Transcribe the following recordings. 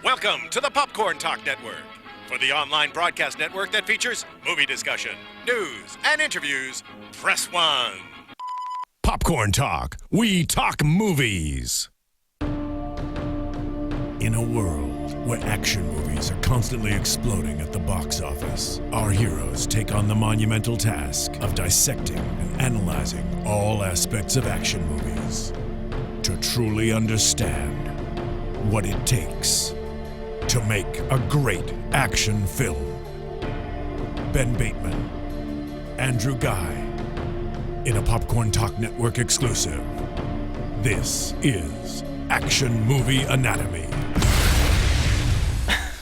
Welcome to the Popcorn Talk Network, for the online broadcast network that features movie discussion, news, and interviews. Press 1. Popcorn Talk. We talk movies. In a world where action movies are constantly exploding at the box office, our heroes take on the monumental task of dissecting and analyzing all aspects of action movies to truly understand what it takes to make a great action film. Ben Bateman, Andrew Guy, in a Popcorn Talk Network exclusive. This is Action Movie Anatomy.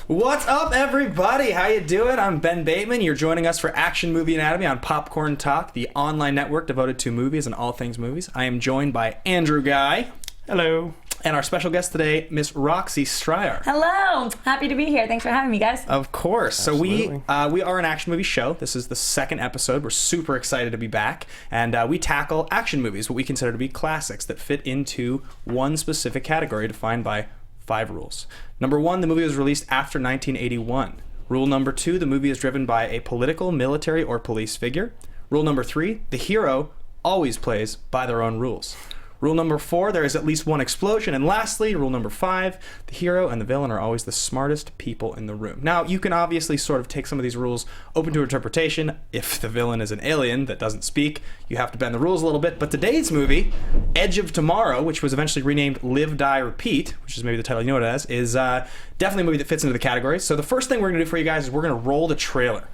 What's up, everybody? How you doing? I'm Ben Bateman. You're joining us for Action Movie Anatomy on Popcorn Talk, the online network devoted to movies and all things movies. I am joined by Andrew Guy. Hello. And our special guest today, Miss Roxy Stryer. Hello. Happy to be here. Thanks for having me, guys. Of course. Absolutely. So we are an action movie show. This is the second episode. We're super excited to be back. And we tackle action movies, what we consider to be classics that fit into one specific category defined by 5 rules. Number 1, the movie was released after 1981. Rule number 2, the movie is driven by a political, military, or police figure. Rule number 3, the hero always plays by their own rules. Rule number 4, there is at least one explosion. And lastly, rule number 5, the hero and the villain are always the smartest people in the room. Now, you can obviously sort of take some of these rules open to interpretation. If the villain is an alien that doesn't speak, you have to bend the rules a little bit. But today's movie, Edge of Tomorrow, which was eventually renamed Live, Die, Repeat, which is maybe the title you know it as, is definitely a movie that fits into the category. So the first thing we're going to do for you guys is we're going to roll the trailer.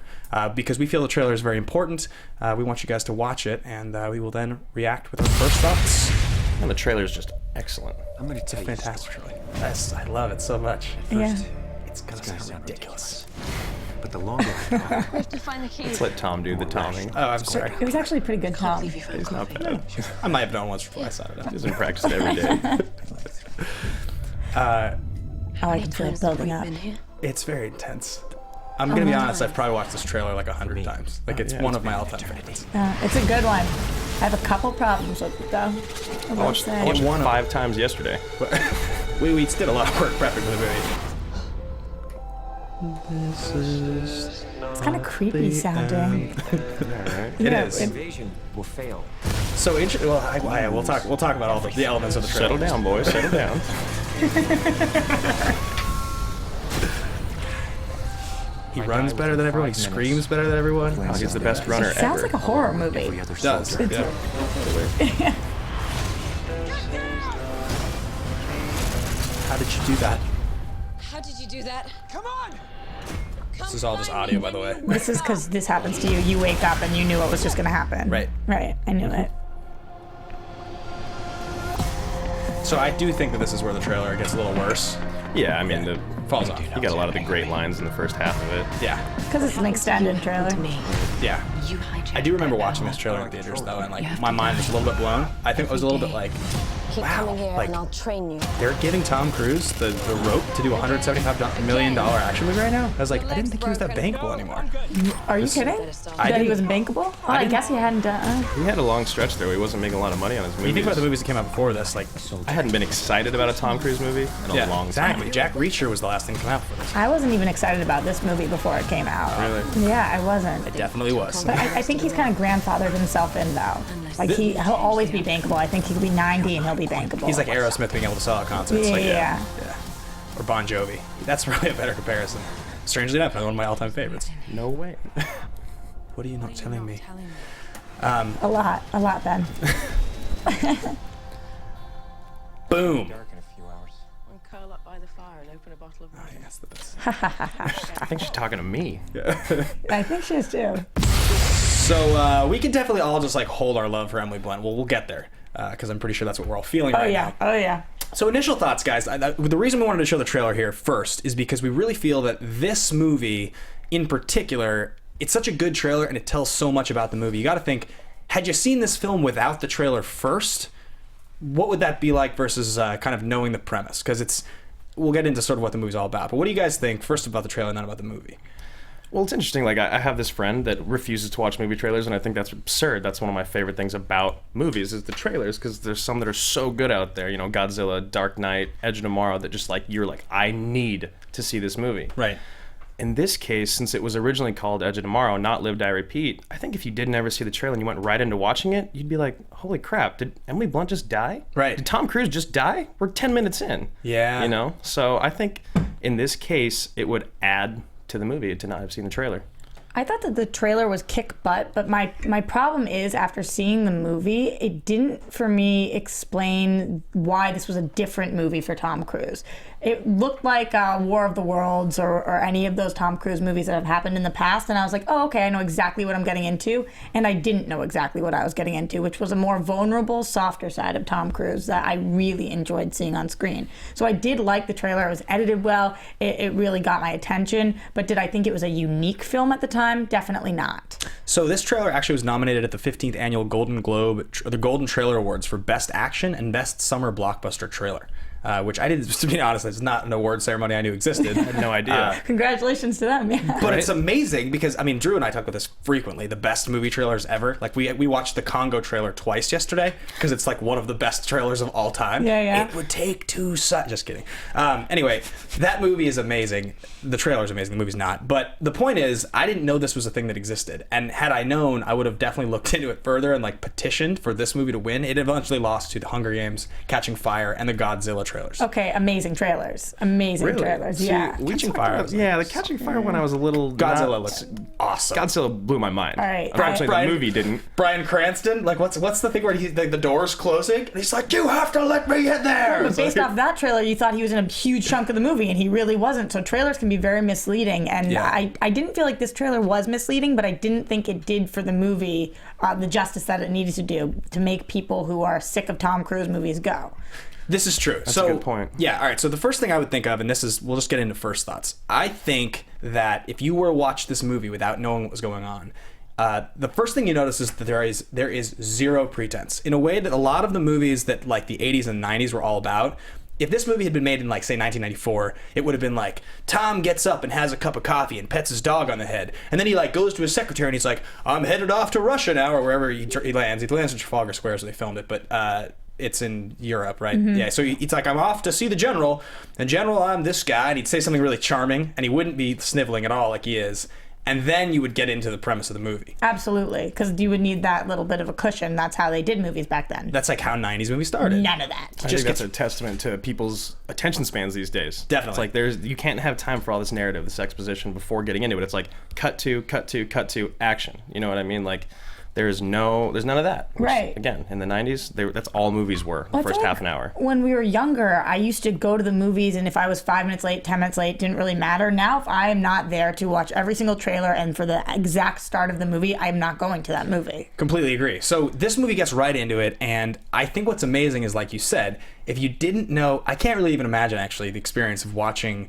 Because we feel the trailer is very important. We want you guys to watch it, and we will then react with our first thoughts. And the trailer is just excellent. I'm going to tell you a fantastic trailer. Yes, I love it so much. Yeah. It's going to sound ridiculous. But the longer I talk, We have to find the key. Let's let Tom do the Tomming. Oh, I'm sorry. It was actually pretty good, Tom. It's not bad. I might have done once or twice. I don't know. He doesn't practice it every day. I like to feel it building up. It's very intense. I'm going to be honest, I've probably watched this trailer like 100 times. Like, it's one of my all-time favorites. It's a good one. I have a couple problems with it, though. I watched it 5 times yesterday. We did a lot of work prepping for the movie. It's kind of creepy sounding. Alright. It is. invasion will fail. So, we'll talk about all the elements of the trailer. Settle down, boys. Settle down. He runs better than everyone. He screams better than everyone. He's the best runner It sounds ever. like a horror movie. It does. Yeah. How did you do that? How did you do that? Come on! This is all just audio, by the way. This is because this happens to you. You wake up and you knew it was just going to happen. Right. Right. I knew it. So I do think that this is where the trailer gets a little worse. Yeah, I mean, the Falls off. you got a lot of the great lines in the first half of it. Yeah. Because it's an extended trailer. Yeah. I do remember watching this trailer in theaters, though, and like my mind was a little bit blown. I think I was a little bit like, Keep wow, coming here like and I'll train you. they're giving Tom Cruise the rope to do a $175 million action movie right now. I was like, I didn't think he was that bankable anymore. Are you kidding? That he was bankable? Oh, I guess he hadn't done. He had a long stretch there where he wasn't making a lot of money on his movies. You think about the movies that came out before this, like, I hadn't been excited about a Tom Cruise movie in a long exactly. time. Jack Reacher was the last thing to come out for this. I wasn't even excited about this movie before it came out. Really? Yeah, I wasn't. It definitely was. But I think he's kind of grandfathered himself in, though. Like, he'll always be bankable. I think he'll be 90 and he'll be bankable. He's like Aerosmith being able to sell out concerts. Like, Yeah. Or Bon Jovi. That's probably a better comparison. Strangely enough, one of my all-time favorites. No way. What are you not telling me? A lot, Ben. Boom. Dark in a few hours. And curl up by the fire and open a bottle of wine. That's the best. I think she's talking to me. I think she is, too. So we can definitely all just like hold our love for Emily Blunt. Well, we'll get there because I'm pretty sure that's what we're all feeling right now. Oh, yeah. So initial thoughts, guys. The reason we wanted to show the trailer here first is because we really feel that this movie in particular, it's such a good trailer and it tells so much about the movie. You got to think, had you seen this film without the trailer first, what would that be like versus kind of knowing the premise? Because we'll get into sort of what the movie's all about. But what do you guys think first about the trailer and then about the movie? Well, it's interesting. Like, I have this friend that refuses to watch movie trailers, and I think that's absurd. That's one of my favorite things about movies is the trailers, because there's some that are so good out there. You know, Godzilla, Dark Knight, Edge of Tomorrow, that just like you're like, I need to see this movie. Right. In this case, since it was originally called Edge of Tomorrow, not Live, Die, Repeat, I think if you didn't ever see the trailer and you went right into watching it, you'd be like, holy crap, did Emily Blunt just die? Right. Did Tom Cruise just die? We're 10 minutes in. Yeah. You know? So I think in this case, it would add to the movie to not have seen the trailer. I thought that the trailer was kick butt, but my problem is after seeing the movie, it didn't for me explain why this was a different movie for Tom Cruise. It looked like War of the Worlds or any of those Tom Cruise movies that have happened in the past, and I was like, oh, okay, I know exactly what I'm getting into, and I didn't know exactly what I was getting into, which was a more vulnerable, softer side of Tom Cruise that I really enjoyed seeing on screen. So I did like the trailer. It was edited well. It really got my attention, but did I think it was a unique film at the time? Definitely not. So this trailer actually was nominated at the 15th annual Golden Globe, or the Golden Trailer Awards for Best Action and Best Summer Blockbuster Trailer. Which I did, to be honest, it's not an award ceremony I knew existed. I had no idea. Congratulations to them, yeah. But it's amazing because, I mean, Drew and I talk about this frequently, the best movie trailers ever. Like, we watched the Congo trailer twice yesterday because it's like one of the best trailers of all time. Yeah. It would take two seconds. Just kidding. Anyway, that movie is amazing. The trailer's amazing. The movie's not. But the point is, I didn't know this was a thing that existed. And had I known, I would have definitely looked into it further and, like, petitioned for this movie to win. It eventually lost to The Hunger Games, Catching Fire, and the Godzilla trailers. Okay, amazing trailers. Amazing trailers, yeah. Catching Fire. Yeah, the Catching Fire one I was a little... Godzilla looks awesome. Godzilla blew my mind. All right. Unfortunately, the movie didn't. Bryan Cranston, like, what's the thing where the door's closing? And he's like, you have to let me in there! But based off that trailer, you thought he was in a huge chunk of the movie, and he really wasn't. So trailers can be very misleading, and Yeah. I didn't feel like this trailer was misleading, but I didn't think it did for the movie the justice that it needed to do to make people who are sick of Tom Cruise movies go. This is true. That's a good point. Yeah, all right. So the first thing I would think of, and we'll just get into first thoughts. I think that if you were to watch this movie without knowing what was going on, the first thing you notice is that there is zero pretense. In a way that a lot of the movies that like the 80s and 90s were all about, if this movie had been made in, like, say, 1994, it would have been like, Tom gets up and has a cup of coffee and pets his dog on the head. And then he, like, goes to his secretary and he's like, I'm headed off to Russia now, or wherever he lands. He lands in Trafalgar Square, so they filmed it, but it's in Europe, right? Mm-hmm. Yeah, so he's like, I'm off to see the general, and General, I'm this guy, and he'd say something really charming, and he wouldn't be sniveling at all like he is. And then you would get into the premise of the movie. Absolutely, because you would need that little bit of a cushion. That's how they did movies back then. That's like how 90s movies started. None of that. I think that's a testament to people's attention spans these days. Definitely. It's like you can't have time for all this narrative, this exposition before getting into it. It's like cut to, action. You know what I mean? Like there's none of that. Which, Right. Again, in the 90s, that's all movies were, the Well, I first feel half like an hour. When we were younger, I used to go to the movies, and if I was 5 minutes late, 10 minutes late, didn't really matter. Now, if I am not there to watch every single trailer and for the exact start of the movie, I am not going to that movie. Completely agree. So this movie gets right into it, and I think what's amazing is, like you said, if you didn't know, I can't really even imagine actually the experience of watching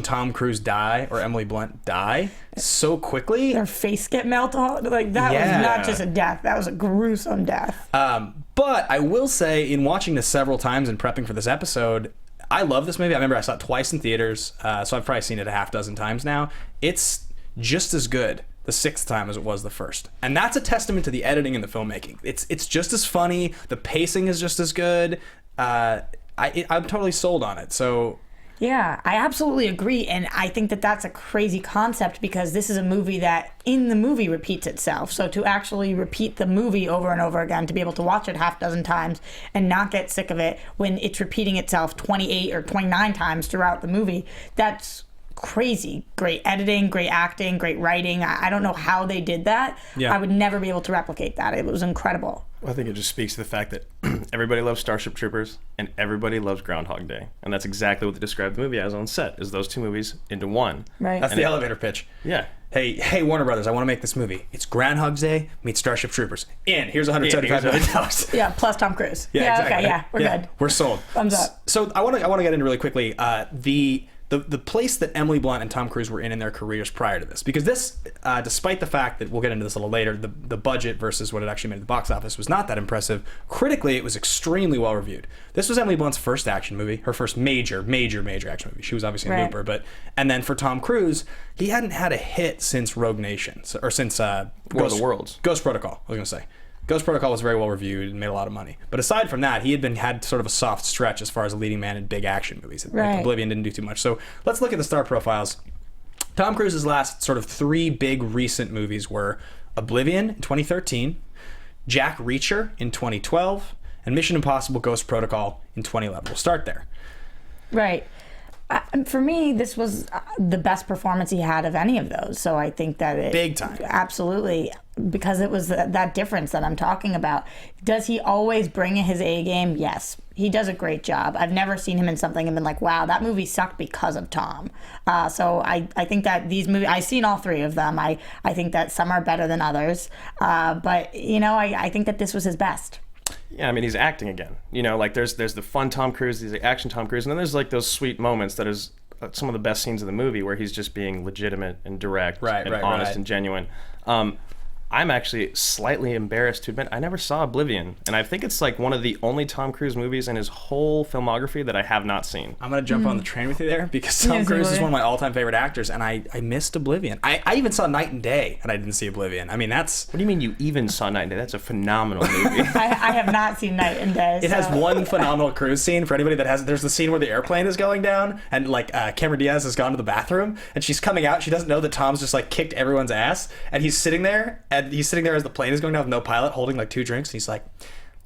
Tom Cruise die or Emily Blunt die so quickly. Their face get melted. Like, that Yeah. was not just a death. That was a gruesome death. But I will say, in watching this several times and prepping for this episode, I love this movie. I remember I saw it twice in theaters, so I've probably seen it a half dozen times now. It's just as good the sixth time as it was the first. And that's a testament to the editing and the filmmaking. It's just as funny. The pacing is just as good. I'm totally sold on it. So... Yeah, I absolutely agree, and I think that that's a crazy concept because this is a movie that in the movie repeats itself. So to actually repeat the movie over and over again, to be able to watch it half dozen times and not get sick of it when it's repeating itself 28 or 29 times throughout the movie, that's crazy. Great editing, great acting, great writing. I don't know how they did that. Yeah. I would never be able to replicate that. It was incredible. I think it just speaks to the fact that everybody loves Starship Troopers and everybody loves Groundhog Day. And that's exactly what they described the movie as on set, is those two movies into one. Right. That's the elevator pitch. Yeah. Hey, Warner Brothers, I want to make this movie. It's Groundhog Day meets Starship Troopers. Here's $175 million. Yeah, plus Tom Cruise. Exactly. Okay, yeah, we're good. We're sold. Thumbs up. So I want to get into really quickly the place that Emily Blunt and Tom Cruise were in their careers prior to this, because this, despite the fact that we'll get into this a little later, the budget versus what it actually made at the box office was not that impressive. Critically, it was extremely well reviewed. This was Emily Blunt's first action movie, her first major action movie. She was obviously in Right. Looper, and then for Tom Cruise, he hadn't had a hit since Rogue Nation, or since War of the Worlds. Ghost Protocol. I was gonna say. Ghost Protocol was very well reviewed and made a lot of money. But aside from that, he had sort of a soft stretch as far as a leading man in big action movies. Right. Like Oblivion didn't do too much. So let's look at the star profiles. Tom Cruise's last sort of 3 big recent movies were Oblivion in 2013, Jack Reacher in 2012, and Mission Impossible Ghost Protocol in 2011. We'll start there. Right. For me, this was the best performance he had of any of those. So I think that it... Big time. Absolutely. Because it was that difference that I'm talking about. Does he always bring his A game? Yes. He does a great job. I've never seen him in something and been like, wow, that movie sucked because of Tom. So I think that these movies... I've seen all 3 of them. I think that some are better than others. But, I think that this was his best. Yeah, I mean, he's acting again. Like there's the fun Tom Cruise, there's the action Tom Cruise, and then there's like those sweet moments that is some of the best scenes of the movie where he's just being legitimate and direct and honest and genuine. I'm actually slightly embarrassed to admit I never saw Oblivion, and I think it's like one of the only Tom Cruise movies in his whole filmography that I have not seen. I'm going to jump on the train with you there because Tom Cruise is one of my all-time favorite actors, and I missed Oblivion. I even saw Night and Day, and I didn't see Oblivion. I mean, that's... What do you mean you even saw Night and Day? That's a phenomenal movie. I have not seen Night and Day. It has one phenomenal Cruise scene for anybody that has... There's the scene where the airplane is going down, and like Cameron Diaz has gone to the bathroom, and she's coming out. She doesn't know that Tom's just like kicked everyone's ass, and he's sitting there as the plane is going down with no pilot, holding like 2 drinks, and he's like,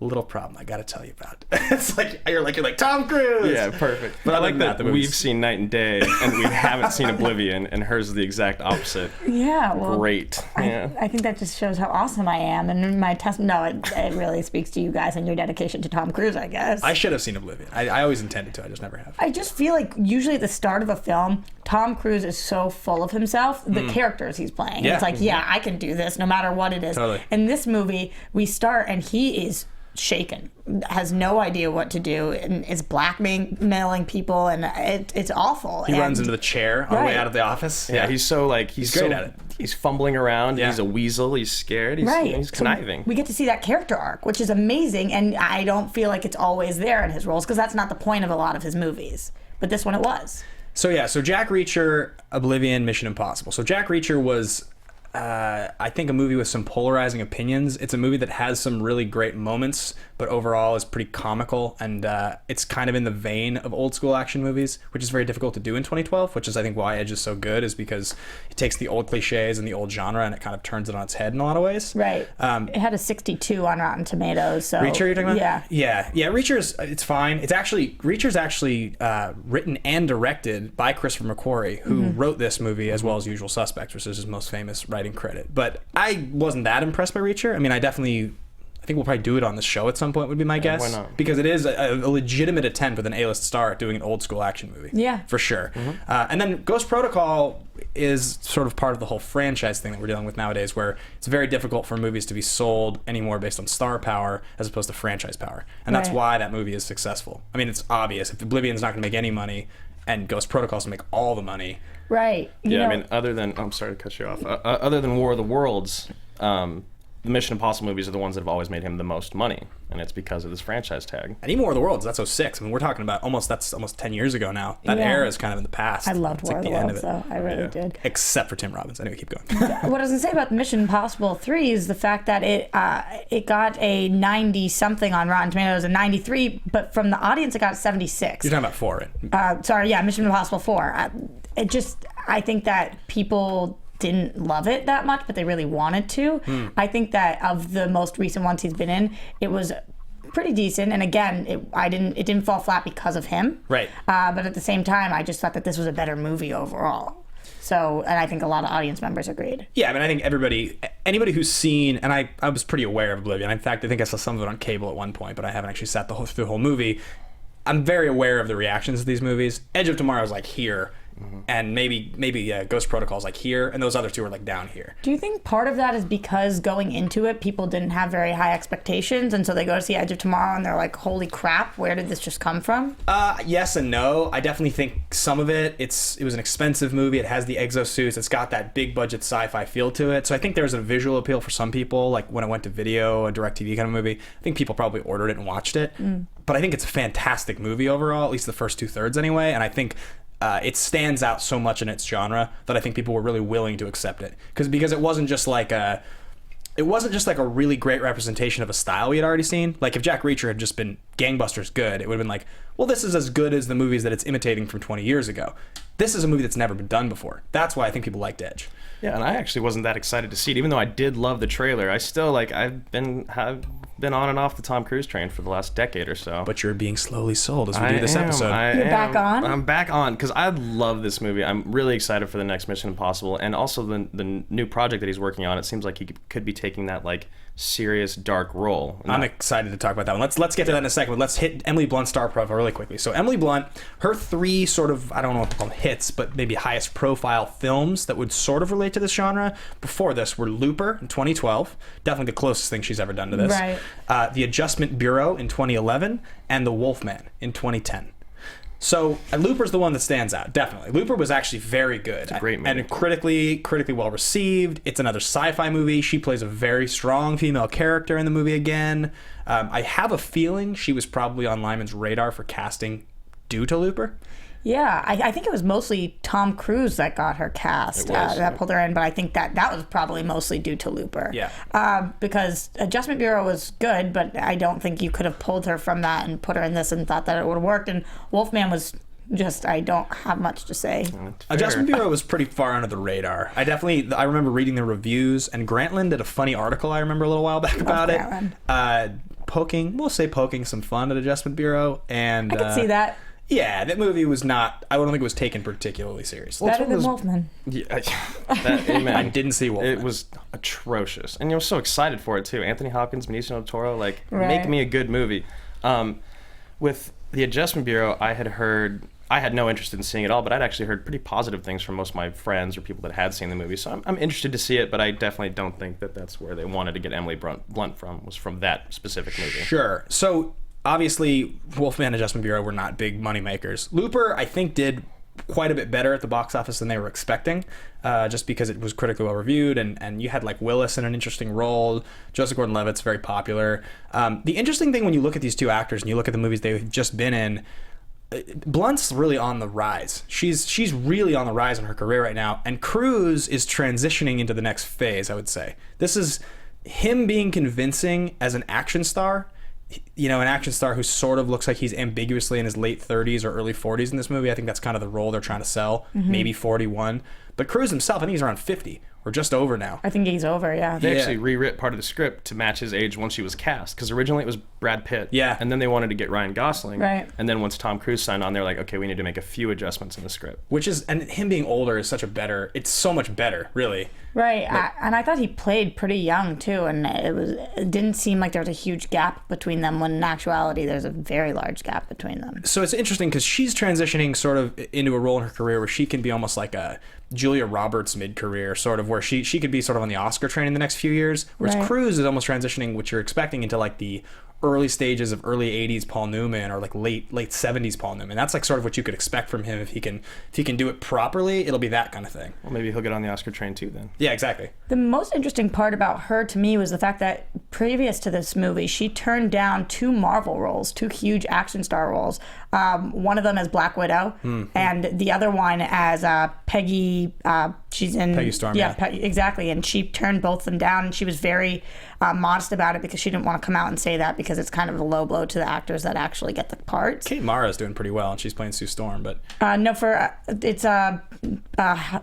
little problem I gotta tell you about. It's like you're like Tom Cruise. Yeah, perfect. But I like that the we've seen Night and Day and we haven't seen Oblivion, and hers is the exact opposite. Yeah, well, great. Yeah. I think that just shows how awesome I am, and my test. No, it really speaks to you guys and your dedication to Tom Cruise, I guess. I should have seen Oblivion. I always intended to. I just never have. I just feel like usually at the start of a film, Tom Cruise is so full of himself, the characters he's playing. Yeah. It's like, yeah, I can do this no matter what it is. Totally. In this movie, we start and he is shaken, has no idea what to do, and is blackmailing people, and it's awful. He runs into the chair on the way out of the office. Yeah, he's so like he's great so, at it. He's fumbling around. Yeah. He's a weasel. He's scared. He's, Right. he's conniving. So we get to see that character arc, which is amazing, and I don't feel like it's always there in his roles because that's not the point of a lot of his movies. But this one it was. So Jack Reacher, Oblivion, Mission Impossible. So Jack Reacher was, I think, a movie with some polarizing opinions. It's a movie that has some really great moments, but overall is pretty comical, and it's kind of in the vein of old school action movies, which is very difficult to do in 2012, which is I think why Edge is so good, is because it takes the old cliches and the old genre and it kind of turns it on its head in a lot of ways. Right. It had a 62 on Rotten Tomatoes. So Reacher, you're talking about? Yeah. Yeah. It's fine. Reacher's actually written and directed by Christopher McQuarrie, who wrote this movie as well as Usual Suspects, which is his most famous writing credit. But I wasn't that impressed by Reacher. I mean, I think we'll probably do it on the show at some point, would be my guess. Why not? Because it is a legitimate attempt with an A-list star at doing an old school action movie. Yeah. For sure. And then Ghost Protocol is sort of part of the whole franchise thing that we're dealing with nowadays, where it's very difficult for movies to be sold anymore based on star power as opposed to franchise power. And that's Right. why that movie is successful. I mean, it's obvious. If Oblivion's not going to make any money and Ghost Protocol's going to make all the money. Right. I mean, other than I'm sorry to cut you off. Other than War of the Worlds, the Mission Impossible movies are the ones that have always made him the most money, and it's because of this franchise tag. And even War of the Worlds, that's 06. I mean, we're talking about almost 10 years ago now. That era is kind of in the past. I loved It's War like of the end Worlds, though. I really did. Except for Tim Robbins. Anyway, keep going. What I was going to say about Mission Impossible 3 is the fact that it got a 90-something on Rotten Tomatoes, a 93, but from the audience it got a 76. You're talking about 4, right? Mission Impossible 4. I think that people didn't love it that much, but they really wanted to. I think that of the most recent ones he's been in, it was pretty decent. And again, it didn't fall flat because of him. Right. But at the same time, I just thought that this was a better movie overall. So, and I think a lot of audience members agreed. Yeah, I mean, I think anybody who's seen, and I was pretty aware of Oblivion. In fact, I think I saw some of it on cable at one point, but I haven't actually sat through the whole movie. I'm very aware of the reactions to these movies. Edge of Tomorrow is like here. And maybe Ghost Protocol is like here, and those other two are like down here. Do you think part of that is because going into it, people didn't have very high expectations, and so they go to see Edge of Tomorrow and they're like, holy crap, where did this just come from? Yes and no. I definitely think some of it was an expensive movie. It has the exosuits. It's got that big budget sci-fi feel to it. So I think there's a visual appeal for some people, like when it went to video, a DirecTV kind of movie. I think people probably ordered it and watched it. But I think it's a fantastic movie overall, at least the first 2/3 anyway, and I think it stands out so much in its genre that I think people were really willing to accept it because it wasn't just like it wasn't just like a really great representation of a style we had already seen. Like if Jack Reacher had just been gangbusters good, it would have been like, well, this is as good as the movies that it's imitating from 20 years ago. This is a movie that's never been done before. That's why I think people liked Edge. Yeah, and I actually wasn't that excited to see it, even though I did love the trailer. I still like have been on and off the Tom Cruise train for the last decade or so. But you're being slowly sold as we do this episode. You're back on? I'm back on because I love this movie. I'm really excited for the next Mission Impossible, and also the new project that he's working on. It seems like he could be taking that like serious dark role. I'm excited to talk about that one. Let's get to that in a second. But let's hit Emily Blunt's star profile really quickly. So Emily Blunt, her 3 sort of, I don't know what to call them, hits, but maybe highest profile films that would sort of relate to this genre before this were Looper in 2012, definitely the closest thing she's ever done to this. Right. The Adjustment Bureau in 2011, and The Wolfman in 2010. So Looper's the one that stands out, definitely. Looper was actually very good. It's a great movie. And critically well received. It's another sci-fi movie. She plays a very strong female character in the movie again. I have a feeling she was probably on Lyman's radar for casting due to Looper. Yeah, I think it was mostly Tom Cruise that got her cast, that pulled her in, but I think that was probably mostly due to Looper. Yeah. Because Adjustment Bureau was good, but I don't think you could have pulled her from that and put her in this and thought that it would have worked. And Wolfman was just, I don't have much to say. Adjustment Bureau was pretty far under the radar. I remember reading the reviews, and Grantland did a funny article I remember a little while back about it. Poking some fun at Adjustment Bureau. And I could see that. Yeah, that movie was not, I don't think it was taken particularly seriously. Better than Wolfman. Yeah, amen. I didn't see Wolfman. It was atrocious. And I was so excited for it, too. Anthony Hopkins, Benicio del Toro, like, Right. make me a good movie. With The Adjustment Bureau, I had no interest in seeing it all, but I'd actually heard pretty positive things from most of my friends or people that had seen the movie. So I'm interested to see it, but I definitely don't think that that's where they wanted to get Emily Blunt from, was from that specific movie. Sure. So, obviously, Wolfman and Adjustment Bureau were not big money makers. Looper, I think, did quite a bit better at the box office than they were expecting, just because it was critically well reviewed, and you had like Willis in an interesting role. Joseph Gordon-Levitt's very popular. The interesting thing when you look at these two actors and you look at the movies they've just been in, Blunt's really on the rise. She's really on the rise in her career right now, and Cruise is transitioning into the next phase, I would say. This is him being convincing as an action star. You know, an action star who sort of looks like he's ambiguously in his late 30s or early 40s in this movie. I think that's kind of the role they're trying to sell. Maybe 41. But Cruise himself, I think he's around 50 or just over now. I think he's over, yeah. They actually rewrit part of the script to match his age once he was cast, because originally it was Brad Pitt. Yeah. And then they wanted to get Ryan Gosling. Right. And then once Tom Cruise signed on, they're like, okay, we need to make a few adjustments in the script. And him being older is it's so much better, really. Right, and I thought he played pretty young too, and it didn't seem like there was a huge gap between them, when in actuality there's a very large gap between them. So it's interesting because she's transitioning sort of into a role in her career where she can be almost like a Julia Roberts mid-career, sort of, where she could be sort of on the Oscar train in the next few years, whereas Right. Cruise is almost transitioning, what you're expecting, into like the early stages of early 80s Paul Newman, or like late 70s Paul Newman. That's like sort of what you could expect from him. If he can do it properly, it'll be that kind of thing. Well, maybe he'll get on the Oscar train too then. Yeah, exactly. The most interesting part about her to me was the fact that previous to this movie, she turned down 2 Marvel roles, 2 huge action star roles. One of them as Black Widow, and the other one as Peggy. She's in Peggy Storm. Yeah, exactly. And she turned both of them down, and she was very modest about it, because she didn't want to come out and say that, because it's kind of a low blow to the actors that actually get the parts. Kate Mara's doing pretty well, and she's playing Sue Storm, but No, it's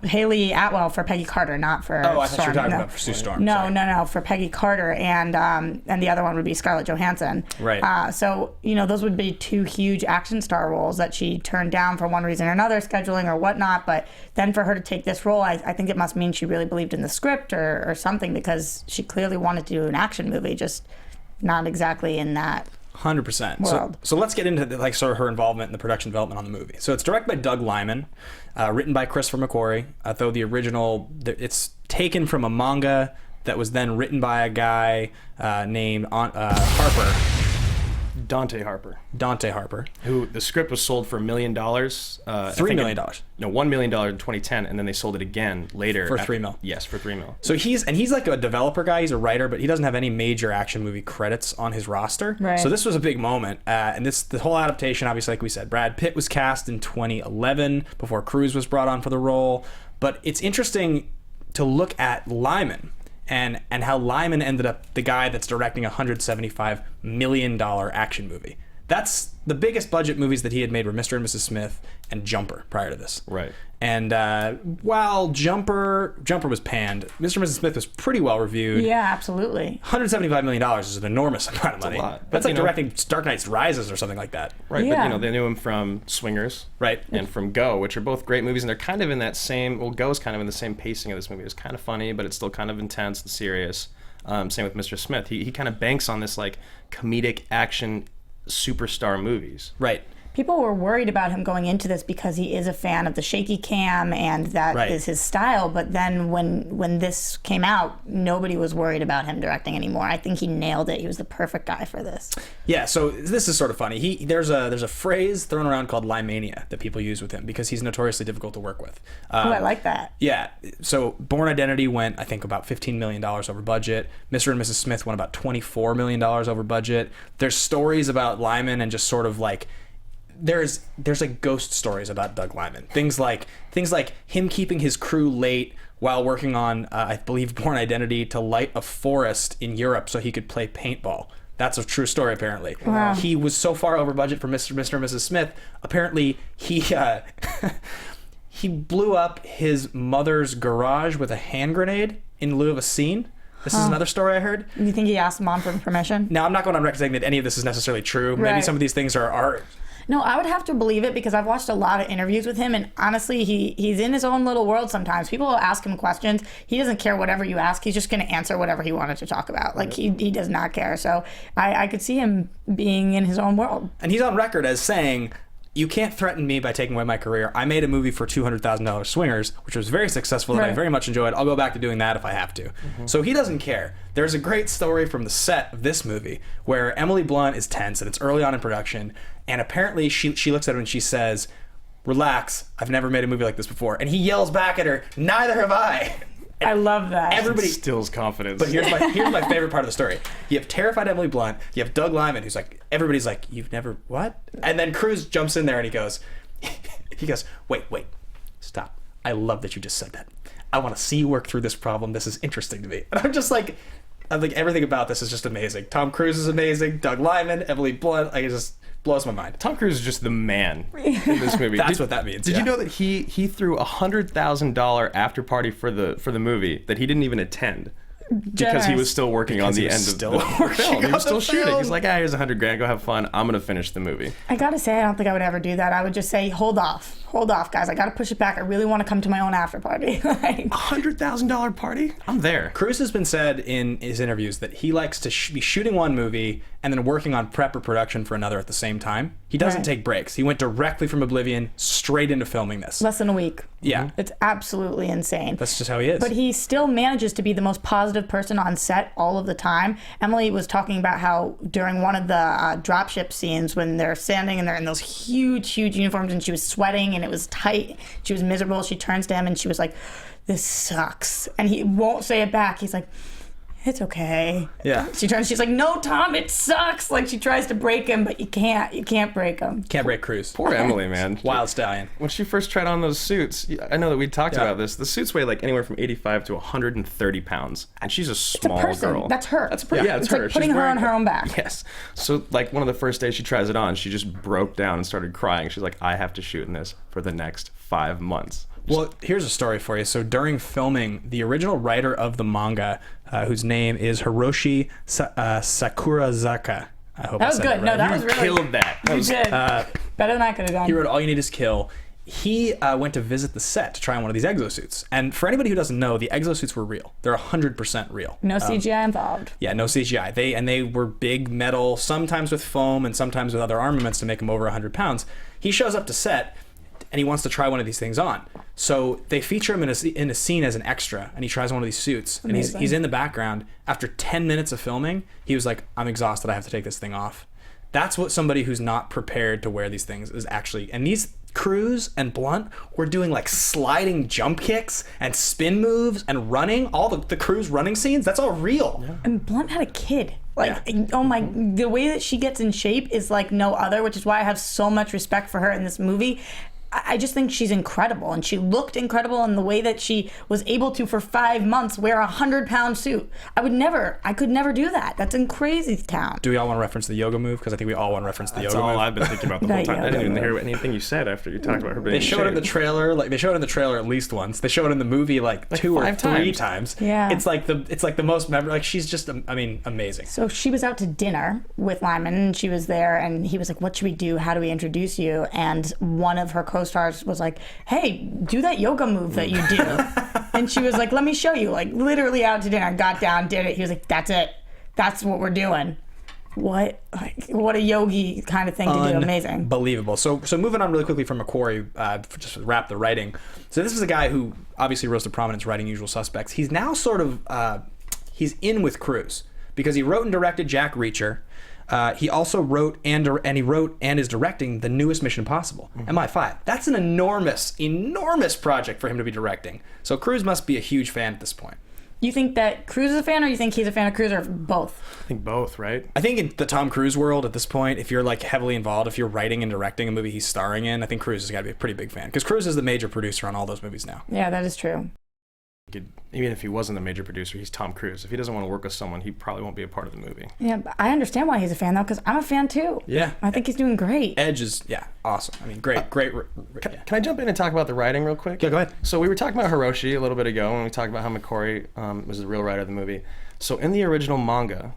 Haley Atwell for Peggy Carter, not for. I thought you were Storm. talking No. about for Sue Storm. No, Sorry. no, for Peggy Carter, and the other one would be Scarlett Johansson. Right. So those would be 2 huge action star roles that she turned down for one reason or another, scheduling or whatnot. But then for her to take this role, I think it must mean she really believed in the script or something, because she clearly wanted to do an action movie, just not exactly in that 100%. world. So let's get into like sort of her involvement in the production development on the movie. So it's directed by Doug Liman, written by Christopher McQuarrie. Though the original, it's taken from a manga that was then written by a guy named Harper. Dante Harper. Who the script was sold for $1 million. $3 million. No, $1 million in 2010, and then they sold it again later. For $3 million. Yes, for $3 million. So he's like a developer guy. He's a writer, but he doesn't have any major action movie credits on his roster. Right. So this was a big moment. And the whole adaptation, obviously, like we said, Brad Pitt was cast in 2011 before Cruise was brought on for the role. But it's interesting to look at Liman and how Lyman ended up the guy that's directing a $175 million action movie. That's the biggest budget movies that he had made were Mr. and Mrs. Smith and Jumper prior to this. Right. And while Jumper was panned, Mr. and Mrs. Smith was pretty well reviewed. Yeah, absolutely. $175 million is an enormous amount of money. a lot. That's But, like directing Dark Knight Rises or something like that. Right, Yeah. but they knew him from Swingers, Right. and from Go, which are both great movies, and they're kind of in that same. Well, Go's kind of in the same pacing of this movie. It's kind of funny, but it's still kind of intense and serious. Same with Mr. Smith. He kind of banks on this like comedic action superstar movies. Right. People were worried about him going into this because he is a fan of the shaky cam and that is his style. But then when this came out, nobody was worried about him directing anymore. I think he nailed it. He was the perfect guy for this. Yeah, so this is sort of funny. There's a phrase thrown around called Lymania that people use with him because he's notoriously difficult to work with. I like that. Yeah, so Born Identity went, I think, about $15 million over budget. Mr. and Mrs. Smith went about $24 million over budget. There's stories about Lyman and just sort of like, there's like ghost stories about Doug Lyman. Things like him keeping his crew late while working on, I believe, Born Identity to light a forest in Europe so he could play paintball. That's a true story, apparently. Wow. He was so far over budget for Mr. and Mrs. Smith. Apparently, he he blew up his mother's garage with a hand grenade in lieu of a scene. This is another story I heard. You think he asked mom for permission? Now, I'm not going on record saying that any of this is necessarily true. Maybe Right. some of these things are No, I would have to believe it because I've watched a lot of interviews with him, and honestly, he's in his own little world sometimes. People will ask him questions. He doesn't care whatever you ask. He's just going to answer whatever he wanted to talk about. Like, he does not care. So I could see him being in his own world. And he's on record as saying, you can't threaten me by taking away my career. I made a movie for $200,000 Swingers, which was very successful and I Right. very much enjoyed. I'll go back to doing that if I have to. So he doesn't care. There's a great story from the set of this movie where Emily Blunt is tense and it's early on in production. And apparently she looks at him and she says, relax, I've never made a movie like this before. And he yells back at her, neither have I. I love that. Everybody Instills confidence. But here's my favorite part of the story. You have terrified Emily Blunt. You have Doug Lyman, who's like, everybody's like, you've never what? And then Cruise jumps in there and he goes, wait, stop. I love that you just said that. I want to see you work through this problem. This is interesting to me. And I'm like, everything about this is just amazing. Tom Cruise is amazing. Doug Lyman, Emily Blunt. It just blows my mind. Tom Cruise is just the man in this movie. That's what that means. Did you know that he threw a $100,000 after party for the movie that he didn't even attend because he was still working on the end of the film. He was still shooting. He's like, here's $100,000. Go have fun. I'm gonna finish the movie. I gotta say, I don't think I would ever do that. I would just say, hold off, guys. I gotta push it back. I really want to come to my own after party. Like, $100,000 party? I'm there. Cruise has been said in his interviews that he likes to be shooting one movie and then working on prep or production for another at the same time. He doesn't Right. take breaks. He went directly from Oblivion straight into filming this. less than a week. Yeah. It's absolutely insane. That's just how he is. But he still manages to be the most positive person on set all of the time. Emily was talking about how during one of the dropship scenes when they're standing and they're in those huge uniforms and she was sweating and it was tight, she was miserable. She turns to him and she was like, "This sucks," and he won't say it back. He's like, "It's okay." Yeah. She's like, "No, Tom, it sucks." Like, she tries to break him, but you can't break him. Can't break Cruise. Poor Emily, man. Wild stallion. When she first tried on those suits, I know that we talked Yeah. about this. The suits weigh like anywhere from 85 to 130 pounds, and she's a It's a small person. girl. That's her. That's yeah, it's It's her. like putting She's her on wearing- her own back. Yes. So like one of the first days she tries it on, she just broke down and started crying. She's like, I have to shoot in this for the next 5 months. Well, here's a story for you. So during filming, the original writer of the manga, whose name is Hiroshi Sakurazaka. I hope That I was said good. That No, right. that was really Killed that. That You was did. Better than I could have done. He wrote All You Need Is Kill. He went to visit the set to try on one of these exosuits. And for anybody who doesn't know, the exosuits were real. They're 100% real. No CGI involved. Yeah, no CGI. They were big metal, sometimes with foam and sometimes with other armaments to make them over 100 pounds. He shows up to set and he wants to try one of these things on. So they feature him in a scene as an extra, and he tries one of these suits. And Amazing. he's in the background. After 10 minutes of filming, he was like, I'm exhausted. I have to take this thing off. That's what somebody who's not prepared to wear these things is actually. And these Cruise and Blunt were doing like sliding jump kicks and spin moves and running. All the Cruise running scenes, that's all real. Yeah. And Blunt had a kid. Like, oh my, the way that she gets in shape is like no other, which is why I have so much respect for her in this movie. I just think she's incredible, and she looked incredible in the way that she was able to for 5 months wear a 100-pound suit. I could never do that. That's in crazy town. Do we all want to reference the yoga move? Because I think we all want to reference the That's yoga all move. I've been thinking about the whole That time. I yoga didn't even move. hear anything you said after you talked about her being They showed it in the shaved. trailer. They showed it in the trailer at least once. They showed it in the movie like 2 or 5 3 times. times. Yeah. It's like the most memorable. Like she's just, amazing. So she was out to dinner with Lyman, and she was there, and he was like, what should we do? How do we introduce you? And one of her co-stars was like, hey, do that yoga move that you do. And she was like, let me show you. Like, literally out to dinner, got down, did it. He was like, that's it. That's what we're doing. What a yogi kind of thing to do. Amazing. Unbelievable. So moving on really quickly from McQuarrie, just to wrap the writing. So this is a guy who obviously rose to prominence writing Usual Suspects. He's now sort of, he's in with Cruise because he wrote and directed Jack Reacher. He also wrote and is directing the newest Mission Impossible, MI5. That's an enormous project for him to be directing. So Cruise must be a huge fan at this point. You think that Cruise is a fan, or you think he's a fan of Cruise, or both? I think both, right? I think in the Tom Cruise world at this point, if you're like heavily involved, if you're writing and directing a movie he's starring in, I think Cruise has got to be a pretty big fan because Cruise is the major producer on all those movies now. Yeah, that is true. Even if he wasn't a major producer, he's Tom Cruise. If he doesn't want to work with someone, he probably won't be a part of the movie. Yeah, but I understand why he's a fan, though, because I'm a fan, too. Yeah. I think he's doing great. Edge is, awesome. I mean, great. Can I jump in and talk about the writing real quick? Yeah, go ahead. So we were talking about Hiroshi a little bit ago, and we talked about how McQuarrie was the real writer of the movie. So in the original manga,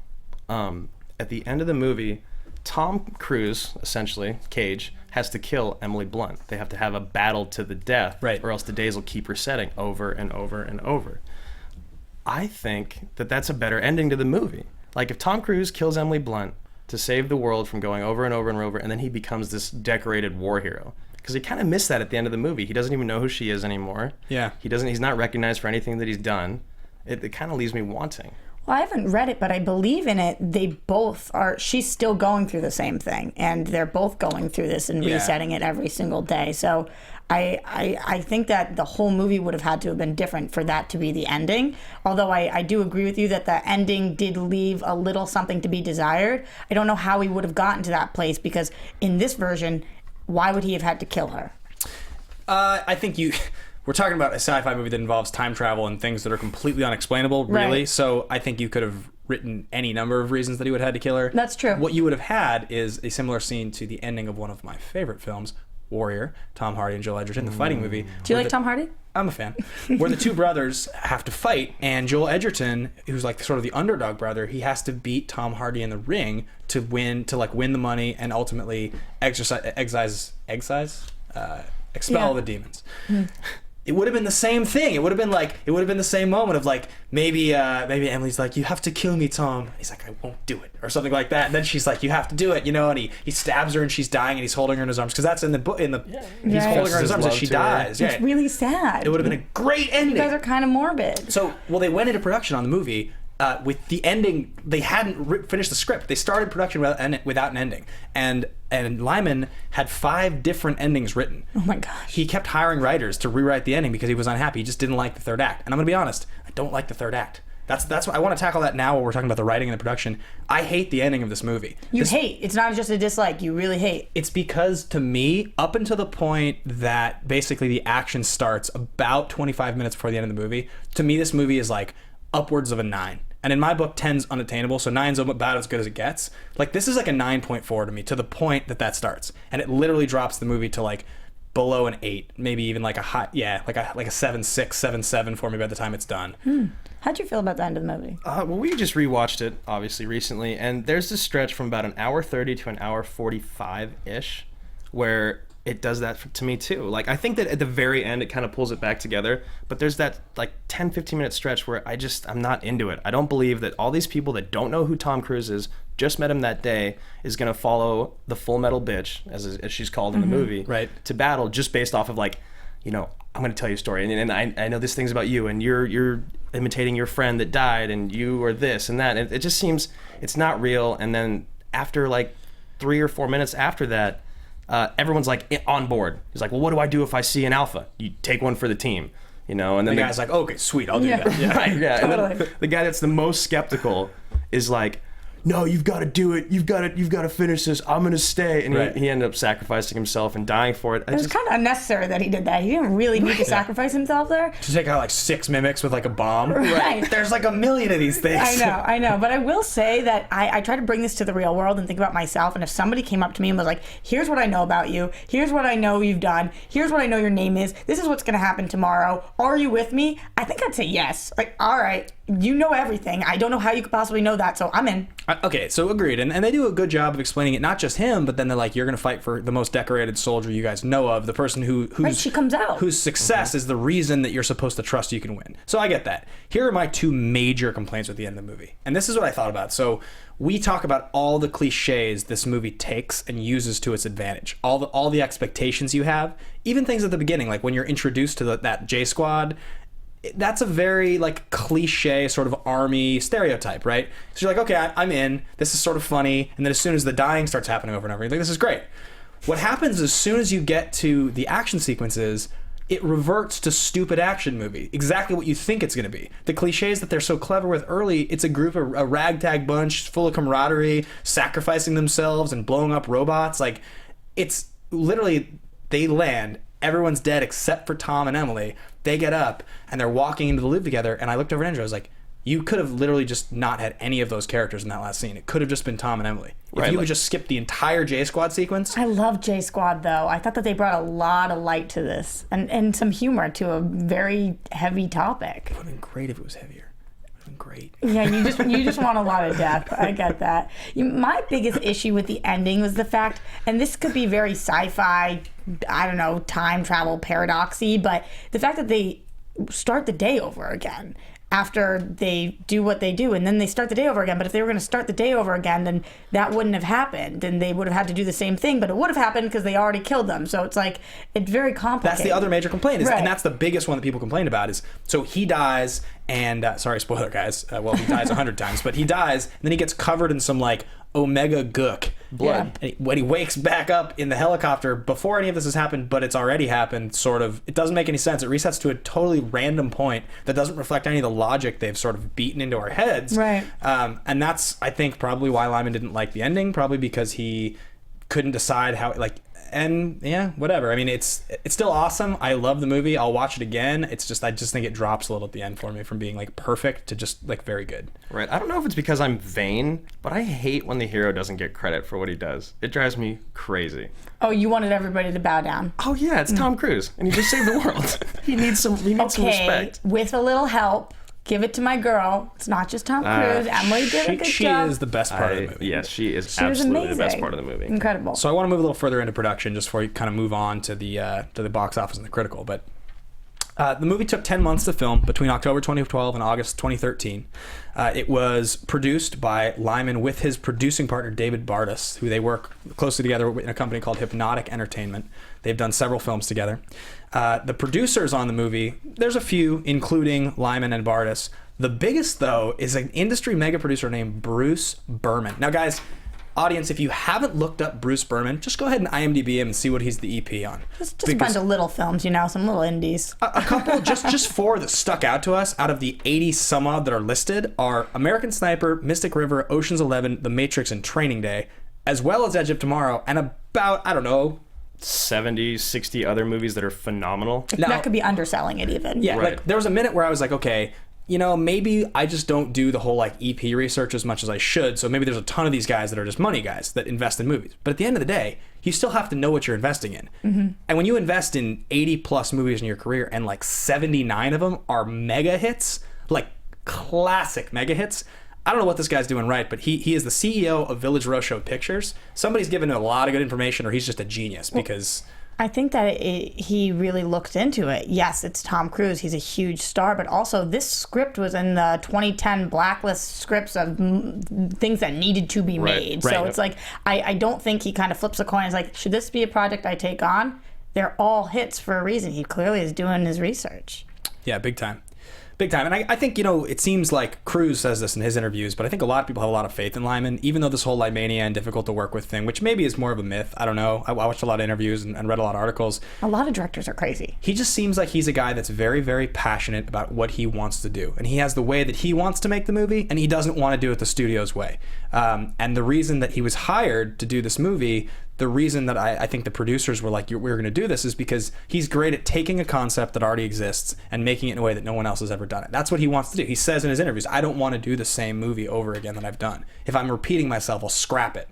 at the end of the movie, Tom Cruise, essentially, Cage, has to kill Emily Blunt. They have to have a battle to the death, right, or else the days will keep resetting over and over and over. I think that that's a better ending to the movie. Like, if Tom Cruise kills Emily Blunt to save the world from going over and over and over, and then he becomes this decorated war hero. Because he kind of missed that at the end of the movie. He doesn't even know who she is anymore. Yeah. He's not recognized for anything that he's done. It kind of leaves me wanting. Well, I haven't read it, but I believe in it. They both are. She's still going through the same thing, and they're both going through this and resetting it every single day. So I think that the whole movie would have had to have been different for that to be the ending. Although I do agree with you that the ending did leave a little something to be desired. I don't know how he would have gotten to that place, because in this version, why would he have had to kill her? I think we're talking about a sci-fi movie that involves time travel and things that are completely unexplainable, really. Right. So I think you could have written any number of reasons that he would have had to kill her. That's true. What you would have had is a similar scene to the ending of one of my favorite films, Warrior, Tom Hardy and Joel Edgerton, the fighting movie. Do you like Tom Hardy? I'm a fan. Where the two brothers have to fight, and Joel Edgerton, who's like sort of the underdog brother, he has to beat Tom Hardy in the ring to win the money and ultimately expel the demons. It would have been the same thing. It would have been the same moment of like, maybe Emily's like, you have to kill me, Tom. He's like, I won't do it, or something like that. And then she's like, you have to do it, and he stabs her and she's dying and he's holding her in his arms, because that's in the book. He's holding her in his arms as she dies. It's really sad. It would have been a great ending. You guys are kind of morbid. So, they went into production on the movie with the ending. They hadn't finished the script. They started production without an ending, and Lyman had 5 different endings written. Oh my gosh. He kept hiring writers to rewrite the ending because he was unhappy. He just didn't like the third act. And I'm gonna be honest, I don't like the third act. That's what I want to tackle that now while we're talking about the writing and the production. I hate the ending of this movie. Hate. It's not just a dislike. You really hate. It's because, to me, up until the point that basically the action starts about 25 minutes before the end of the movie, to me this movie is like upwards of a 9. And in my book, 10's unattainable, so 9's about as good as it gets. Like, this is like a 9.4 to me, to the point that starts. And it literally drops the movie to like below an 8, maybe even like a high, like a 7.6, 7.7 for me by the time it's done. How'd you feel about the end of the movie? Well, we just rewatched it, obviously, recently, and there's this stretch from about an hour 30 to an hour 45-ish where it does that to me too. Like, I think that at the very end it kind of pulls it back together, but there's that like 10-15 minute stretch where I'm not into it. I don't believe that all these people that don't know who Tom Cruise is, just met him that day, is going to follow the Full Metal Bitch, as she's called in the movie, right, to battle just based off of like, I'm going to tell you a story, and I know these things about you, and you're imitating your friend that died, and you are this and that. And it just seems it's not real. And then after like 3 or 4 minutes after that, everyone's like on board. He's like, well, what do I do if I see an alpha? You take one for the team, And then the guy's like, okay, sweet, I'll do that. Yeah. Right, yeah. Totally. And then the guy that's the most skeptical is like, no, you've got to do it. You've got to finish this. I'm going to stay. And he ended up sacrificing himself and dying for it. It was kind of unnecessary that he did that. He didn't really need to sacrifice himself there. To take out like 6 mimics with like a bomb. Right. There's like a million of these things. I know. But I will say that I try to bring this to the real world and think about myself. And if somebody came up to me and was like, here's what I know about you. Here's what I know you've done. Here's what I know your name is. This is what's going to happen tomorrow. Are you with me? I think I'd say yes. Like, all right, you know everything. I don't know how you could possibly know that, so I'm in. Okay, so agreed. And they do a good job of explaining it, not just him, but then they're like, you're going to fight for the most decorated soldier you guys know of, the person she comes out. whose success is the reason that you're supposed to trust you can win. So I get that. Here are my 2 major complaints with the end of the movie. And this is what I thought about. So we talk about all the cliches this movie takes and uses to its advantage. All the expectations you have, even things at the beginning, like when you're introduced to that J Squad. That's a very like cliche sort of army stereotype, right? So you're like, okay, I'm in. This is sort of funny. And then as soon as the dying starts happening over and over, you're like, this is great. What happens as soon as you get to the action sequences, it reverts to stupid action movie. Exactly what you think it's going to be. The cliches that they're so clever with early, it's a group of a ragtag bunch full of camaraderie, sacrificing themselves and blowing up robots. Like, it's literally, they land, everyone's dead except for Tom and Emily. They get up and they're walking into the Louvre together, and I looked over at Andrew. I was like, you could have literally just not had any of those characters in that last scene. It could have just been Tom and Emily. If you would just skip the entire J Squad sequence. I love J Squad though. I thought that they brought a lot of light to this and some humor to a very heavy topic. It would have been great if it was heavier. It would have been great. Yeah, you just want a lot of depth. I get that. My biggest issue with the ending was the fact, and this could be very sci-fi, I don't know, time travel paradoxy, but the fact that they start the day over again after they do what they do, and then they start the day over again. But if they were going to start the day over again, then that wouldn't have happened, and they would have had to do the same thing, but it would have happened because they already killed them. So it's like, it's very complicated. That's the other major complaint, and that's the biggest one that people complain about is, so he dies, and sorry, spoiler guys, well, he dies 100 times, but he dies, and then he gets covered in some like omega gook blood. Yeah. When he wakes back up in the helicopter before any of this has happened, but it's already happened, sort of, it doesn't make any sense. It resets to a totally random point that doesn't reflect any of the logic they've sort of beaten into our heads. Right. And that's, I think, probably why Lyman didn't like the ending, probably because he couldn't decide how, like, and yeah, whatever. I mean, it's still awesome. I love the movie. I'll watch it again. It's just, I just think it drops a little at the end for me from being like perfect to just like very good. Right. I don't know if it's because I'm vain, but I hate when the hero doesn't get credit for what he does. It drives me crazy. Oh, you wanted everybody to bow down. Oh yeah, it's Tom Cruise, and he just saved the world. He needs some respect. With a little help. Give it to my girl. It's not just Tom Cruise. Emily did a good job. She is the best part of the movie. Yes, she is absolutely the best part of the movie. Incredible. So I want to move a little further into production just before you kind of move on to the box office and the critical. But the movie took 10 months to film between October 2012 and August 2013. It was produced by Lyman with his producing partner David Bardis, who they work closely together in a company called Hypnotic Entertainment. They've done several films together. The producers on the movie, there's a few, including Lyman and Bardis. The biggest, though, is an industry mega producer named Bruce Berman. Now, guys, audience, if you haven't looked up Bruce Berman, just go ahead and IMDb him and see what he's the EP on. Just a bunch of little films, some little indies. A couple, just 4 that stuck out to us out of the 80 some odd that are listed are American Sniper, Mystic River, Ocean's 11, The Matrix, and Training Day, as well as Edge of Tomorrow, and about, I don't know, 70, 60 other movies that are phenomenal. Now, that could be underselling it even. Yeah, right. Like there was a minute where I was like, okay, maybe I just don't do the whole like EP research as much as I should. So maybe there's a ton of these guys that are just money guys that invest in movies. But at the end of the day, you still have to know what you're investing in. Mm-hmm. And when you invest in 80 plus movies in your career and like 79 of them are mega hits, like classic mega hits, I don't know what this guy's doing right, but he is the CEO of Village Roadshow Pictures. Somebody's given him a lot of good information, or he's just a genius because... I think that he really looked into it. Yes, it's Tom Cruise. He's a huge star, but also this script was in the 2010 blacklist scripts of things that needed to be made. Right. So it's like, I don't think he kind of flips a coin. It's like, should this be a project I take on? They're all hits for a reason. He clearly is doing his research. Yeah, big time. Big time. And I think, it seems like Cruise says this in his interviews, but I think a lot of people have a lot of faith in Lyman, even though this whole Lymania and difficult to work with thing, which maybe is more of a myth. I don't know. I watched a lot of interviews and read a lot of articles. A lot of directors are crazy. He just seems like he's a guy that's very, very passionate about what he wants to do. And he has the way that he wants to make the movie, and he doesn't want to do it the studio's way. And the reason that he was hired to do this movie, the reason that I think the producers were like, we're going to do this, is because he's great at taking a concept that already exists and making it in a way that no one else has ever done it. That's what he wants to do. He says in his interviews, I don't want to do the same movie over again that I've done. If I'm repeating myself, I'll scrap it.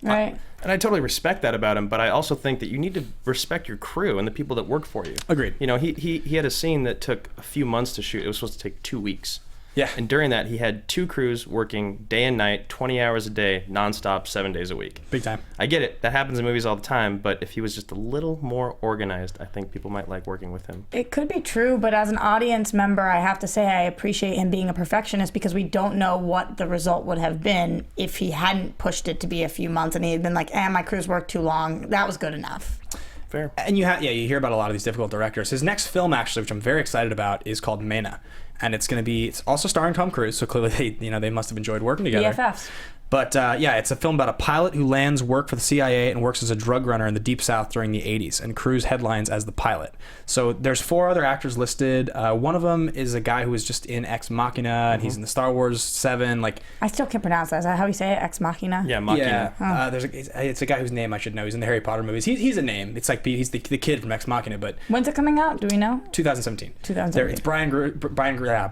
Right. And I totally respect that about him, but I also think that you need to respect your crew and the people that work for you. Agreed. He had a scene that took a few months to shoot. It was supposed to take 2 weeks. Yeah. And during that, he had 2 crews working day and night, 20 hours a day, nonstop, 7 days a week. Big time. I get it. That happens in movies all the time, but if he was just a little more organized, I think people might like working with him. It could be true, but as an audience member, I have to say I appreciate him being a perfectionist, because we don't know what the result would have been if he hadn't pushed it to be a few months and he had been like, my crews worked too long. That was good enough. Fair. And you hear about a lot of these difficult directors. His next film, actually, which I'm very excited about, is called Mena. And it's also starring Tom Cruise, so clearly they must have enjoyed working together. BFFs. But it's a film about a pilot who lands work for the CIA and works as a drug runner in the Deep South during the 80s, and Cruise headlines as the pilot. So there's 4 other actors listed. One of them is a guy who was just in Ex Machina, and he's in the Star Wars 7. I still can't pronounce that. Is that how you say it? Ex Machina? Yeah, Machina. Yeah. It's a guy whose name I should know. He's in the Harry Potter movies. He's a name. It's like he's the kid from Ex Machina, but... When's it coming out? Do we know? 2017. 2017. It's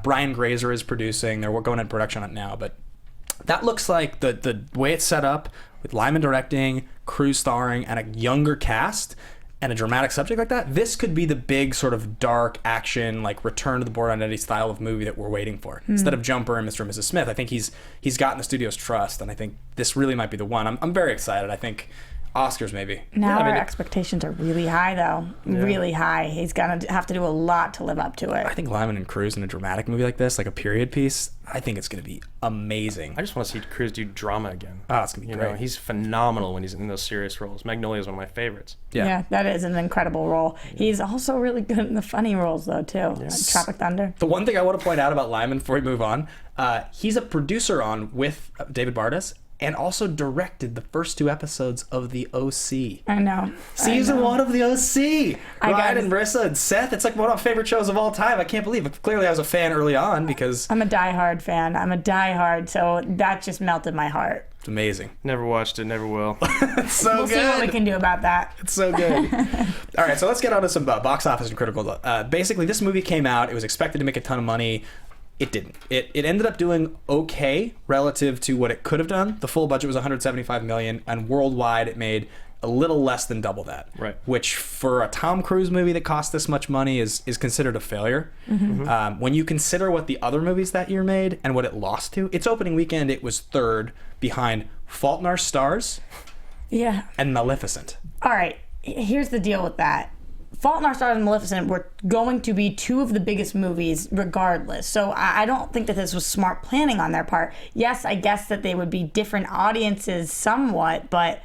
Brian Grazer is producing. They're going into production on it now, but... That looks like the way it's set up, with Lyman directing, Cruise starring, and a younger cast, and a dramatic subject like that. This could be the big sort of dark action, like Return to the Bourne Identity style of movie that we're waiting for. Instead of Jumper and Mr. and Mrs. Smith, I think he's gotten the studio's trust, and I think this really might be the one. I'm very excited. I think Oscars maybe. Now our expectations are really high, though. Yeah. Really high. He's going to have to do a lot to live up to it. I think Lyman and Cruise in a dramatic movie like this, like a period piece, I think it's going to be amazing. I just want to see Cruise do drama again. Oh, it's going to be great. He's phenomenal when he's in those serious roles. Magnolia is one of my favorites. Yeah, that is an incredible role. Yeah. He's also really good in the funny roles, though, too. Yeah. Tropic Thunder. The one thing I want to point out about Lyman before we move on, he's a producer on with David Bardas, and also directed the first 2 episodes of The OC. I know. Season 1 of The OC. Ryan and Marissa and Seth. It's like one of my favorite shows of all time. I can't believe it. Clearly I was a fan early on because... I'm a diehard fan. So that just melted my heart. It's amazing. Never watched it, never will. It's so we'll good. See what we can do about that. It's so good. All right, so let's get on to some box office and critical. Basically, this movie came out. It was expected to make a ton of money. It didn't. It ended up doing okay relative to what it could have done. The full budget was $175 million, and worldwide it made a little less than double that. Right. Which for a Tom Cruise movie that cost this much money is considered a failure. Mm-hmm. When you consider what the other movies that year made and what it lost to, its opening weekend it was 3rd behind Fault in Our Stars. Yeah. And Maleficent. All right. Here's the deal with that. Fault in Our Stars and Maleficent were going to be 2 of the biggest movies regardless. So I don't think that this was smart planning on their part. Yes, I guess that they would be different audiences somewhat, but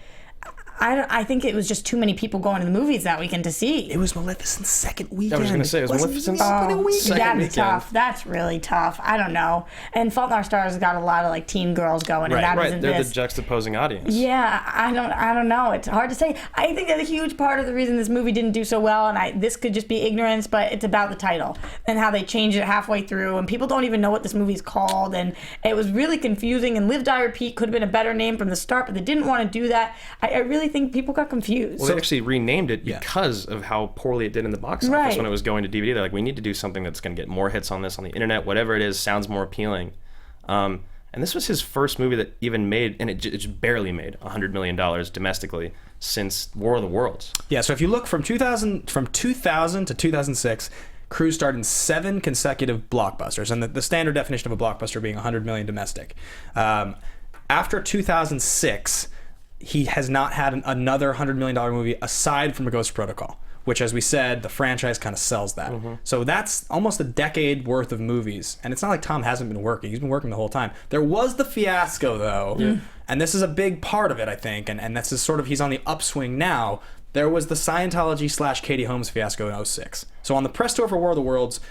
I think it was just too many people going to the movies that weekend to see. It was Maleficent's second weekend. I was going to say, it was Maleficent's second weekend. That's tough. That's really tough. I don't know. And Fault in Our Stars got a lot of like teen girls going, and that isn't They're this. the juxtaposing audience. Yeah, I don't know. It's hard to say. I think that a huge part of the reason this movie didn't do so well, and this could just be ignorance, but it's about the title and how they changed it halfway through, and people don't even know what this movie's called, and it was really confusing. And Live Die Repeat could have been a better name from the start, but they didn't want to do that. I really think people got confused. Well, they actually renamed it because of how poorly it did in the box office when it was going to DVD. They're like, we need to do something that's going to get more hits on this on the internet, whatever it is, sounds more appealing. And this was his first movie that even made, and it just barely made $100 million domestically since War of the Worlds. Yeah, so if you look from 2000 to 2006, Cruise starred in 7 consecutive blockbusters, and the standard definition of a blockbuster being $100 million domestic. After 2006, he has not had another $100 million movie aside from A Ghost Protocol, which, as we said, the franchise kind of sells that. Mm-hmm. So that's almost a decade worth of movies. And it's not like Tom hasn't been working. He's been working the whole time. There was the fiasco, though, and this is a big part of it, I think, and that's sort of, he's on the upswing now. There was the Scientology / Katie Holmes fiasco in 2006. So on the press tour for War of the Worlds,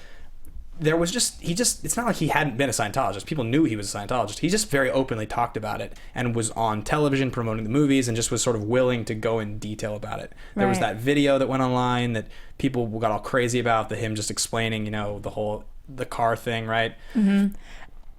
there was it's not like he hadn't been a Scientologist. People knew he was a Scientologist. He just very openly talked about it and was on television promoting the movies and just was sort of willing to go in detail about it. There was that video that went online that people got all crazy about, him just explaining, the car thing, right? Mm-hmm.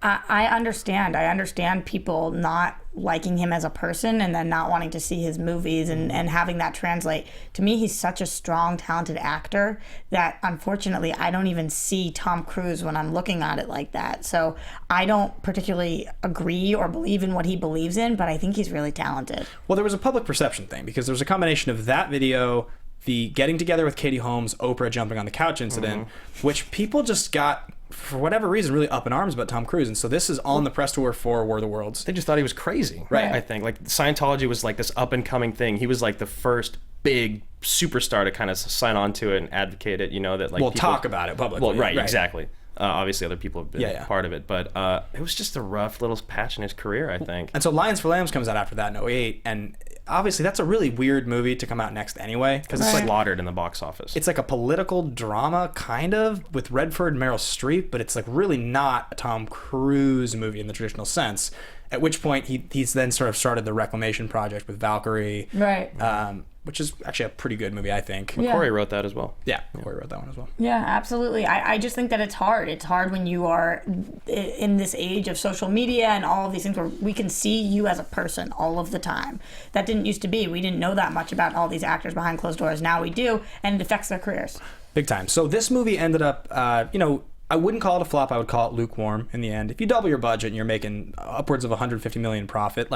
I understand. I understand people not liking him as a person and then not wanting to see his movies and having that translate. To me, he's such a strong, talented actor that unfortunately I don't even see Tom Cruise when I'm looking at it like that. So I don't particularly agree or believe in what he believes in, but I think he's really talented. Well, there was a public perception thing because there was a combination of that video, the getting together with Katie Holmes, Oprah jumping on the couch incident, which people just got, for whatever reason, really up in arms about Tom Cruise. And so this is on the press tour for War of the Worlds. They just thought he was crazy. Right. I think. Like, Scientology was like this up-and-coming thing. He was like the first big superstar to kind of sign on to it and advocate it, that like talk about it publicly. Well, right. Exactly. Obviously, other people have been part of it. But it was just a rough little patch in his career, I think. And so Lions for Lambs comes out after that in 2008, and obviously that's a really weird movie to come out next anyway, because it's slaughtered in the box office. It's like a political drama kind of with Redford and Meryl Streep, but it's like really not a Tom Cruise movie in the traditional sense. At which point he's then sort of started the Reclamation Project with Valkyrie, right? Which is actually a pretty good movie, I think. McQuarrie wrote that as well. Yeah, McQuarrie wrote that one as well. Yeah, absolutely. I just think that it's hard. It's hard when you are in this age of social media and all of these things where we can see you as a person all of the time. That didn't used to be. We didn't know that much about all these actors behind closed doors. Now we do, and it affects their careers. Big time. So this movie ended up, I wouldn't call it a flop. I would call it lukewarm in the end. If you double your budget and you're making upwards of $150 million profit,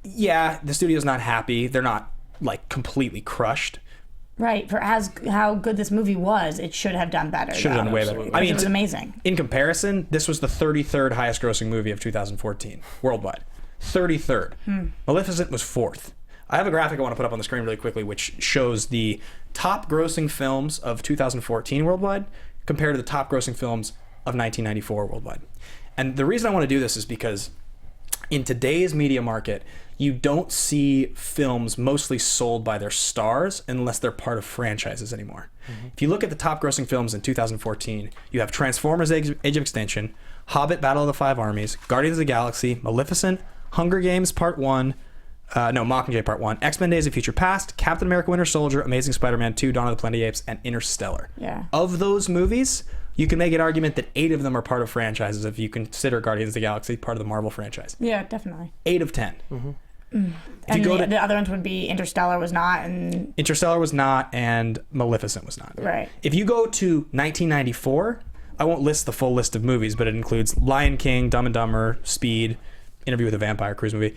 the studio's not happy. They're not completely crushed. Right. For how good this movie was, it should have done better. Should have done way better. I mean, it was amazing. In comparison, this was the 33rd highest grossing movie of 2014 worldwide. 33rd. Maleficent was 4th. I have a graphic I want to put up on the screen really quickly, which shows the top grossing films of 2014 worldwide compared to the top grossing films of 1994 worldwide. And the reason I want to do this is because in today's media market, you don't see films mostly sold by their stars unless they're part of franchises anymore. If you look at the top grossing films in 2014, you have Transformers Age of Extinction, Hobbit Battle of the Five Armies, Guardians of the Galaxy, Maleficent, Hunger Games Part 1, Mockingjay Part 1, X-Men Days of Future Past, Captain America Winter Soldier, Amazing Spider-Man 2, Dawn of the Planet of the Apes, and Interstellar. Yeah. Of those movies, you can make an argument that 8 of them are part of franchises if you consider Guardians of the Galaxy part of the Marvel franchise. Yeah, definitely. 8 of 10. And the other ones would be Interstellar was not, and Maleficent was not. Right. If you go to 1994, I won't list the full list of movies, but it includes Lion King, Dumb and Dumber, Speed, Interview with a Vampire, cruise movie.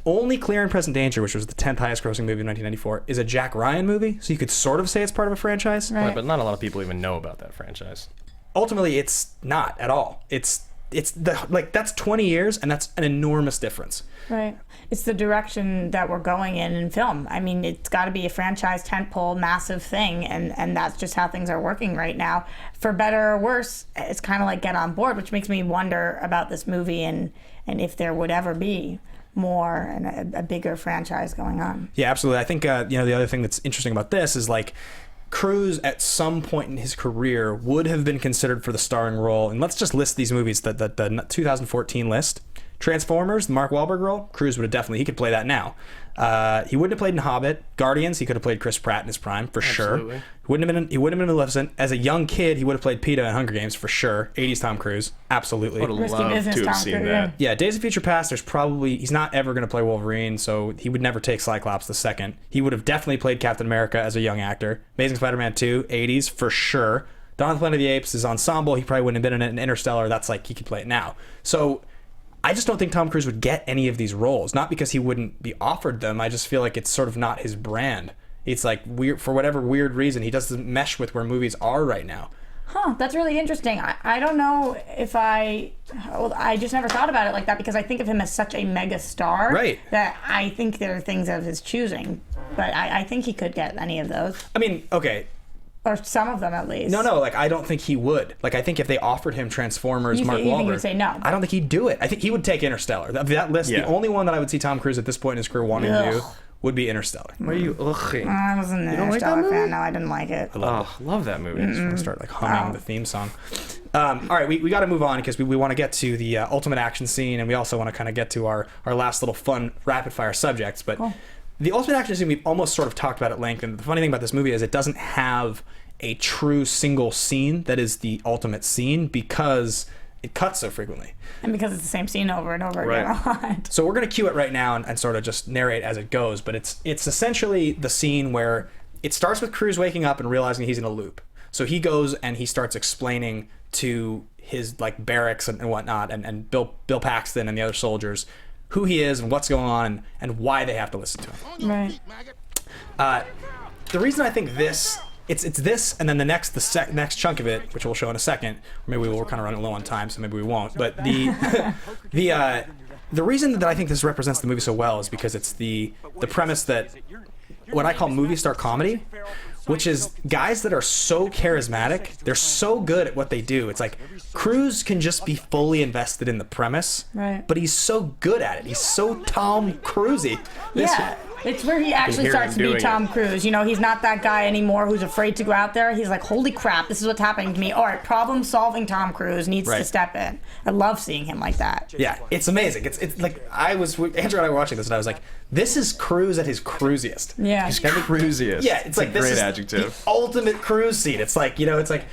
Only Clear and Present Danger, which was the 10th highest grossing movie in 1994, is a Jack Ryan movie, so you could sort of say it's part of a franchise. Right. But not a lot of people even know about that franchise. Ultimately, it's not at all. It's that's 20 years, and that's an enormous difference. Right. It's the direction that we're going in film. I mean, it's got to be a franchise, tentpole, massive thing, and that's just how things are working right now. For better or worse, it's kind of like Get On Board, which makes me wonder about this movie and if there would ever be more and a bigger franchise going on. Yeah, absolutely. I think the other thing that's interesting about this is Cruise at some point in his career would have been considered for the starring role, and let's just list these movies, the 2014 list. Transformers, the Mark Wahlberg role, Cruise would have definitely, he could play that now. He wouldn't have played in Hobbit. Guardians, he could have played Chris Pratt in his prime, for Absolutely. sure. He wouldn't have been Maleficent. As a young kid, he would have played PETA in Hunger Games, for sure. 80s Tom Cruise, absolutely. I would have Risky loved business, to have Tom seen Cruise, that. Yeah, Days of Future Past, he's not ever going to play Wolverine, so he would never take Cyclops the second. He would have definitely played Captain America as a young actor. Amazing Spider-Man 2, 80s, for sure. Dawn of the Planet of the Apes is ensemble. He probably wouldn't have been in it. And Interstellar, that's he could play it now. So I just don't think Tom Cruise would get any of these roles. Not because he wouldn't be offered them. I just feel like it's sort of not his brand. It's weird, for whatever weird reason, he doesn't mesh with where movies are right now. Huh, that's really interesting. I don't know if I just never thought about it like that because I think of him as such a mega star. Right. That I think there are things of his choosing. But I think he could get any of those. I mean, okay. Or some of them at least. No, I don't think he would. I think if they offered him Transformers, Mark Wahlberg, you think he would say no? I don't think he'd do it. I think he would take Interstellar. That list, the only one that I would see Tom Cruise at this point in his career wanting to do would be Interstellar. Why are you? Ugh. I was an don't like that Interstellar movie? fan. No, I didn't like it. Love that movie. I just want to start like humming the theme song. All right, we got to move on because we want to get to the ultimate action scene, and we also want to kind of get to our last little fun rapid fire subjects. But the ultimate action scene, we've almost sort of talked about at length. And the funny thing about this movie is it doesn't have a true single scene that is the ultimate scene because it cuts so frequently. And because it's the same scene over and over again a lot. So we're going to cue it right now and sort of just narrate as it goes. But it's essentially the scene where it starts with Cruise waking up and realizing he's in a loop. So he goes and he starts explaining to his like barracks and whatnot and Bill Paxton and the other soldiers who he is and what's going on and why they have to listen to him. Right. The reason I think this it's this and then the next chunk of it, which we'll show in a second, or maybe we'll kind of run low on time, so maybe we won't. But the reason that I think this represents the movie so well is because it's the premise that what I call movie star comedy, which is guys that are so charismatic, they're so good at what they do. It's like Cruise can just be fully invested in the premise, right? But he's so good at it. He's so Tom Cruisey. Yeah. It's where he actually starts to be Tom Cruise. You know, he's not that guy anymore who's afraid to go out there. He's like, holy crap, this is what's happening to me. All right, problem-solving Tom Cruise needs to step in. I love seeing him like that. Yeah, it's amazing. It's like, Andrew and I were watching this, and I was like, this is Cruise at his cruisiest. Yeah. He's cruisiest. Yeah, it's like, a this great is adjective. the ultimate Cruise scene. It's like, you know, it's like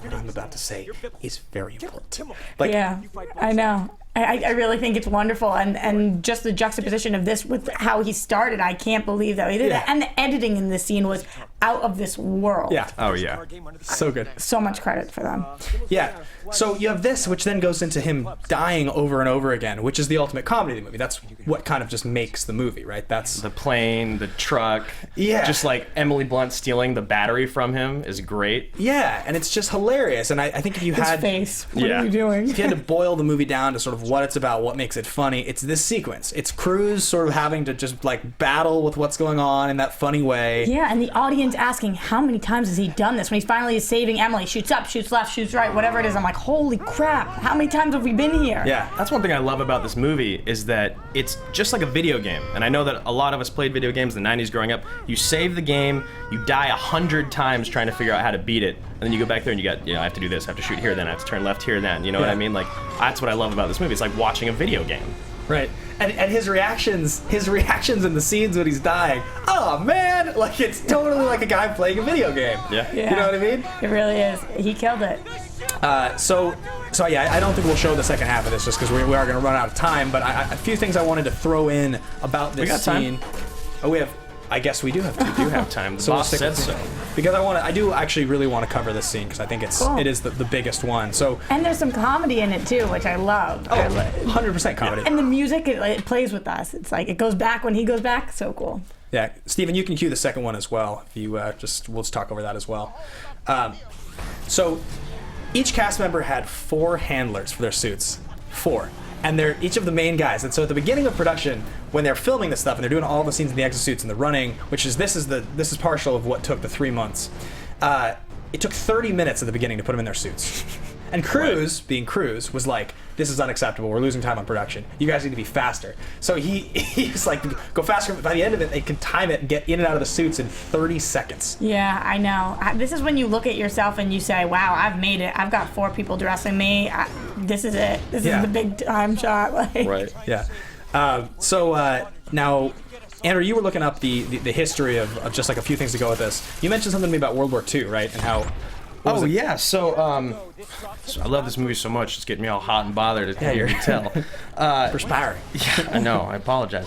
what I'm about to say is very important. Like, yeah, I know. I really think it's wonderful, and just the juxtaposition of this with how he started, I can't believe that he did that. And the editing in this scene was out of this world. Yeah. Oh yeah. So good. So much credit for them. Yeah. So you have this, which then goes into him dying over and over again, which is the ultimate comedy of the movie. That's what kind of just makes the movie, right? That's the plane, the truck. Yeah. Just like Emily Blunt stealing the battery from him is great. Yeah, and it's just hilarious. And I think if you His had face. What are you doing? If you had to boil the movie down to sort of what it's about, what makes it funny, it's this sequence. It's Cruise sort of having to just like battle with what's going on in that funny way. Yeah, and the audience asking, how many times has he done this? When he finally is saving Emily, shoots up, shoots left, shoots right, whatever it is. I'm like, holy crap, how many times have we been here? Yeah. That's one thing I love about this movie is that it's just like a video game. And I know that a lot of us played video games in the 90s growing up. You save the game, you die 100 times trying to figure out how to beat it, and then you go back there and you got, I have to do this, I have to shoot here, then I have to turn left here, then. You know what I mean? Like, that's what I love about this movie. It's like watching a video game. Right. And his reactions in the scenes when he's dying, oh man, like it's totally like a guy playing a video game. Yeah. You know what I mean? It really is. He killed it. So yeah, I don't think we'll show the second half of this just because we are going to run out of time. But a few things I wanted to throw in about this scene. Time. Oh, we have. I guess we do have time. We do have time. The boss said so. Because I do actually really want to cover this scene because I think it is the biggest one. So. And there's some comedy in it too, which I love. Oh, 100% comedy. And the music, it plays with us. It's like it goes back when he goes back. So cool. Yeah, Stephen, you can cue the second one as well. If you we'll just talk over that as well. So each cast member had 4 handlers for their suits. 4. And they're each of the main guys. And so at the beginning of production, when they're filming this stuff and they're doing all the scenes in the exosuits and the running, which is this is partial of what took the 3 months. It took 30 minutes at the beginning to put them in their suits. And Cruise, being Cruise, was like, this is unacceptable. We're losing time on production. You guys need to be faster. So he's like, go faster. By the end of it, they can time it and get in and out of the suits in 30 seconds. Yeah, I know. This is when you look at yourself and you say, wow, I've made it. I've got 4 people dressing me. This is it. This is the big time shot. Like. Right. Yeah. Now, Andrew, you were looking up the history of just like a few things to go with this. You mentioned something to me about World War II, right? And how... Oh yeah, so I love this movie so much. It's getting me all hot and bothered. As you can tell. Perspiring. Yeah, I know. I apologize.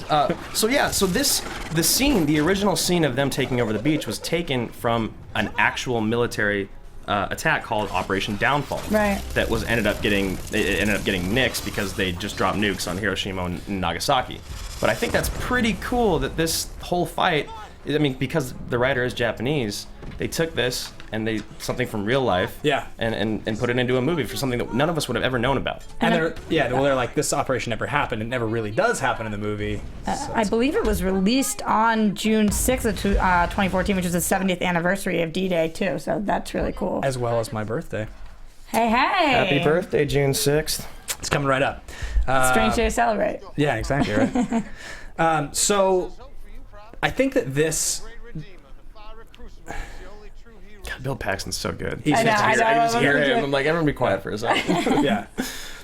So the scene, the original scene of them taking over the beach, was taken from an actual military attack called Operation Downfall. Right. That ended up getting nixed because they just dropped nukes on Hiroshima and Nagasaki. But I think that's pretty cool that this whole fight. I mean, because the writer is Japanese, they took this and something from real life, and put it into a movie for something that none of us would have ever known about. And they're like, this operation never happened. It never really does happen in the movie. I believe it was released on June 6th of 2014, which is the 70th anniversary of D-Day too. So that's really cool. As well as my birthday. Hey! Happy birthday, June 6th. It's coming right up. Strange day to celebrate. Yeah, exactly. Right. So I think that this. God, Bill Paxton's so good. He's I know, fantastic. I know, I just hear him. I'm like, everyone be quiet for a second. Yeah.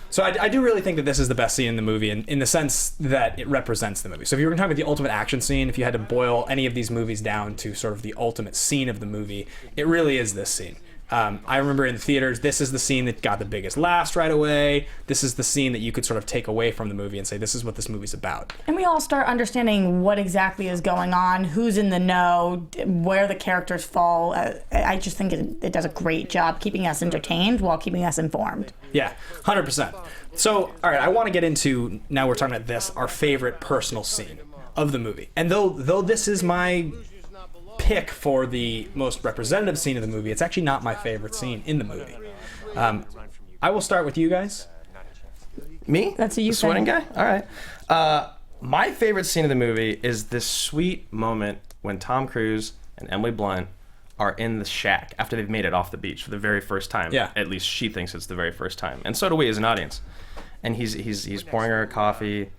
So I do really think that this is the best scene in the movie, in the sense that it represents the movie. So if you were talking about the ultimate action scene, if you had to boil any of these movies down to sort of the ultimate scene of the movie, it really is this scene. I remember in the theaters, this is the scene that got the biggest laughs right away. This is the scene that you could sort of take away from the movie and say, this is what this movie's about. And we all start understanding what exactly is going on, who's in the know, where the characters fall. I just think it does a great job keeping us entertained while keeping us informed. Yeah, 100%. So, all right, I want to get into, now we're talking about this, our favorite personal scene of the movie. And though this is my pick for the most representative scene of the movie, it's actually not my favorite scene in the movie. I will start with you guys. Me? That's a you the sweating thing. guy? All right. My favorite scene of the movie is this sweet moment when Tom Cruise and Emily Blunt are in the shack after they've made it off the beach for the very first time. Yeah. At least she thinks it's the very first time. And so do we as an audience. And he's pouring her a coffee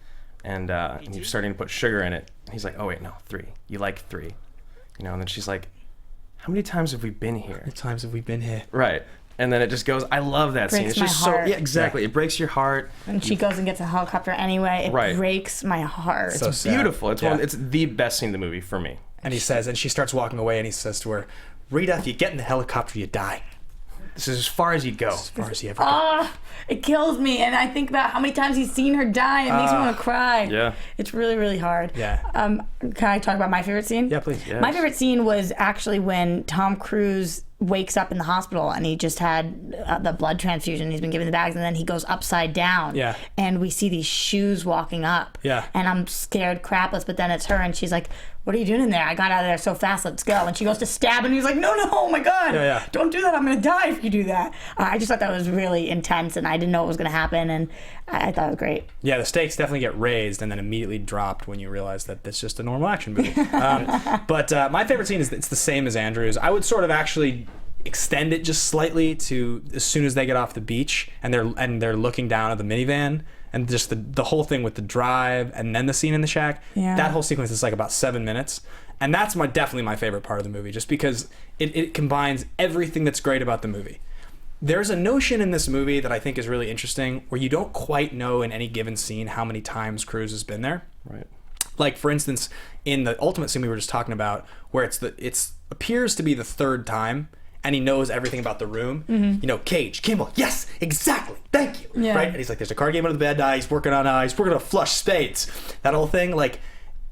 and he's starting to put sugar in it. And he's like, oh, wait, no, 3. You like 3. You know, and then she's like, how many times have we been here? How many times have we been here? Right. And then it just goes, I love that scene. Breaks It's just my heart. so, yeah, exactly. It breaks your heart. And she goes and gets a helicopter anyway. It Right. breaks my heart. So It's sad. beautiful. It's Yeah. it's the best scene in the movie for me. And he says, and she starts walking away, and he says to her, Rita, if you get in the helicopter, you die. This is as far as you go. As far as you ever go. It kills me, and I think about how many times he's seen her die. It makes me want to cry. Yeah. It's really, really hard. Yeah. Can I talk about my favorite scene? Yeah, please. Yeah. My favorite scene was actually when Tom Cruise wakes up in the hospital and he just had the blood transfusion. He's been given the bags, and then he goes upside down. Yeah. And we see these shoes walking up. Yeah. And I'm scared crapless, but then it's her, and she's like, what are you doing in there? I got out of there so fast, let's go. And she goes to stab him, and he's like, no, oh my God. Yeah. Don't do that. I'm going to die if you do that. I just thought that was really intense, and I didn't know what was going to happen, and I thought it was great. Yeah, the stakes definitely get raised and then immediately dropped when you realize that it's just a normal action movie. But my favorite scene is it's the same as Andrew's. I would sort of actually extend it just slightly to as soon as they get off the beach and they're looking down at the minivan and just the whole thing with the drive and then the scene in the shack. Yeah. That whole sequence is like about 7 minutes. And that's definitely my favorite part of the movie, just because it combines everything that's great about the movie. There's a notion in this movie that I think is really interesting where you don't quite know in any given scene how many times Cruise has been there. Right. Like, for instance, in the ultimate scene we were just talking about, where it appears to be the 3rd time, and he knows everything about the room. Mm-hmm. You know, Cage, Kimball, yes, exactly, thank you. Yeah. Right? And he's like, there's a card game under the bed, he's working on a flush spades. That whole thing, like,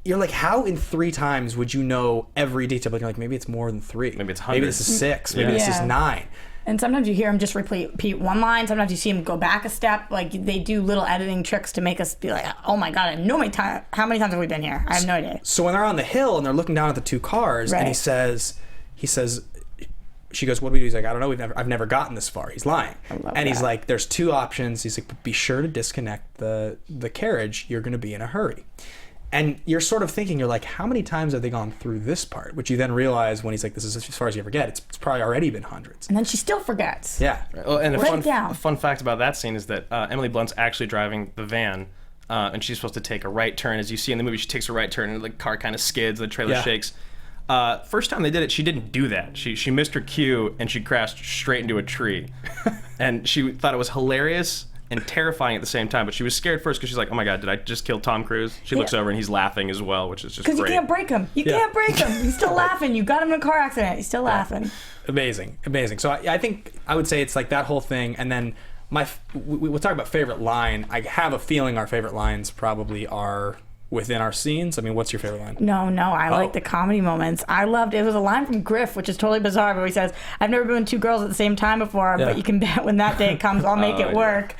you're like, how in 3 times would you know every detail? But you're like, maybe it's more than 3. Maybe it's Maybe hundreds. this is 6. Maybe this is Yeah. 9. And sometimes you hear him just repeat one line. Sometimes you see him go back a step. Like, they do little editing tricks to make us be like, oh my God, how many times have we been here? I have no idea. So when they're on the hill and they're looking down at the 2 cars, and Right. he says, she goes, what do we do? He's like, I don't know. I've never gotten this far. He's lying. And he's that. like, there's 2 options. He's like, but be sure to disconnect the carriage. You're going to be in a hurry. And you're sort of thinking, you're like, how many times have they gone through this part? Which you then realize when he's like, this is as far as you ever get. It's probably already been hundreds. And then she still forgets. Yeah. Oh, and Write it down. a fun fact about that scene is that Emily Blunt's actually driving the van, and she's supposed to take a right turn. As you see in the movie, she takes a right turn, and the car kind of skids, the trailer Yeah. shakes. First time they did it, she didn't do that. She missed her cue, and she crashed straight into a tree. And she thought it was hilarious and terrifying at the same time, but she was scared first because she's like, oh my God, did I just kill Tom Cruise? She looks over and he's laughing as well, which is just great. Because you can't break him. You can't break him. He's still laughing. You got him in a car accident. He's still laughing. Amazing. So I think I would say it's like that whole thing. And then we'll talk about favorite line. I have a feeling our favorite lines probably are within our scenes. I mean, what's your favorite line? No, I like the comedy moments. I loved it. Was a line from Griff, which is totally bizarre, but he says, I've never been with 2 girls at the same time before, Yeah. but you can bet when that day comes, I'll make it work.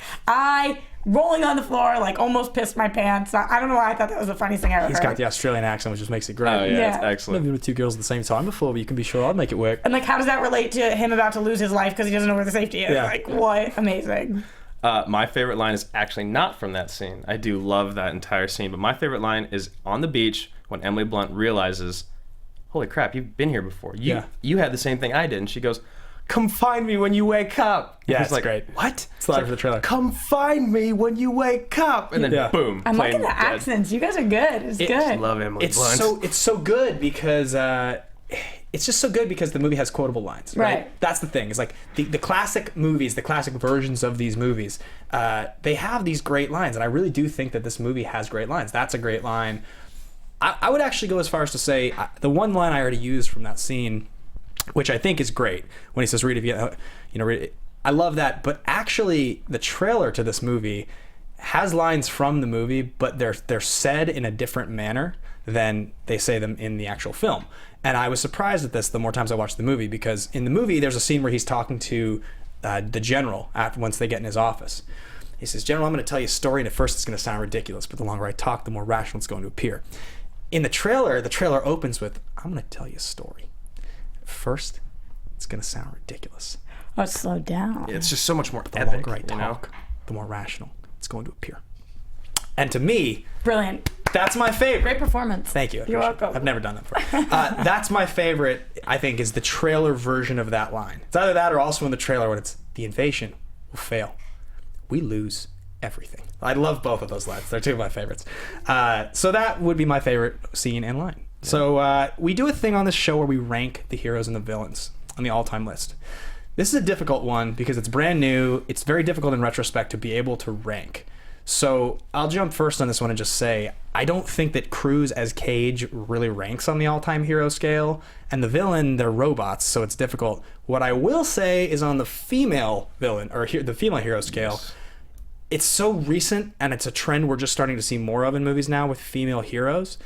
Rolling on the floor, like almost pissed my pants. I don't know why I thought that was the funniest thing I ever He's heard. got the Australian accent, which just makes it great. Oh, yeah, Yeah. it's I've excellent. been with 2 girls at the same time before, but you can be sure I'll make it work. And like, how does that relate to him about to lose his life because he doesn't know where the safety is? Yeah. Like, what? Amazing. My favorite line is actually not from that scene. I do love that entire scene, but my favorite line is on the beach when Emily Blunt realizes, holy crap, you've been here before. You had the same thing I did. And she goes, come find me when you wake up. Yeah, He's it's like, great. What? It's the line for the trailer. Come find me when you wake up. And then Yeah. boom. I'm plain liking the dead. accents. You guys are good. It's good. Love Emily It's Blunt. so good because it's just so good because the movie has quotable lines, right? Right. That's the thing. It's like the classic movies, the classic versions of these movies, they have these great lines, and I really do think that this movie has great lines. That's a great line. I would actually go as far as to say the one line I already used from that scene, which I think is great, when he says, "Read it, read it." I love that, but actually, the trailer to this movie has lines from the movie, but they're said in a different manner than they say them in the actual film. And I was surprised at this the more times I watched the movie, because in the movie there's a scene where he's talking to the general once they get in his office. He says, "General, I'm going to tell you a story, and at first it's going to sound ridiculous, but the longer I talk, the more rational it's going to appear." In the trailer opens with, "I'm going to tell you a story. At first, it's going to sound ridiculous. Oh, slow down. It's just so much more The epic, longer I you know? talk, the more rational it's going to appear." And to me, Brilliant. that's my favorite. Great performance. Thank you. I You're appreciate it. welcome. I've never done that before. That's my favorite, I think, is the trailer version of that line. It's either that or also in the trailer when it's, "The invasion will fail. We lose everything." I love both of those lines. They're two of my favorites. So that would be my favorite scene and line. Yeah. So we do a thing on this show where we rank the heroes and the villains on the all-time list. This is a difficult one because it's brand new. It's very difficult in retrospect to be able to rank. So I'll jump first on this one and just say, I don't think that Cruise as Cage really ranks on the all-time hero scale. And the villain, they're robots, so it's difficult. What I will say is on the female villain, or the female hero scale, it's so recent, and it's a trend we're just starting to see more of in movies now with female heroes.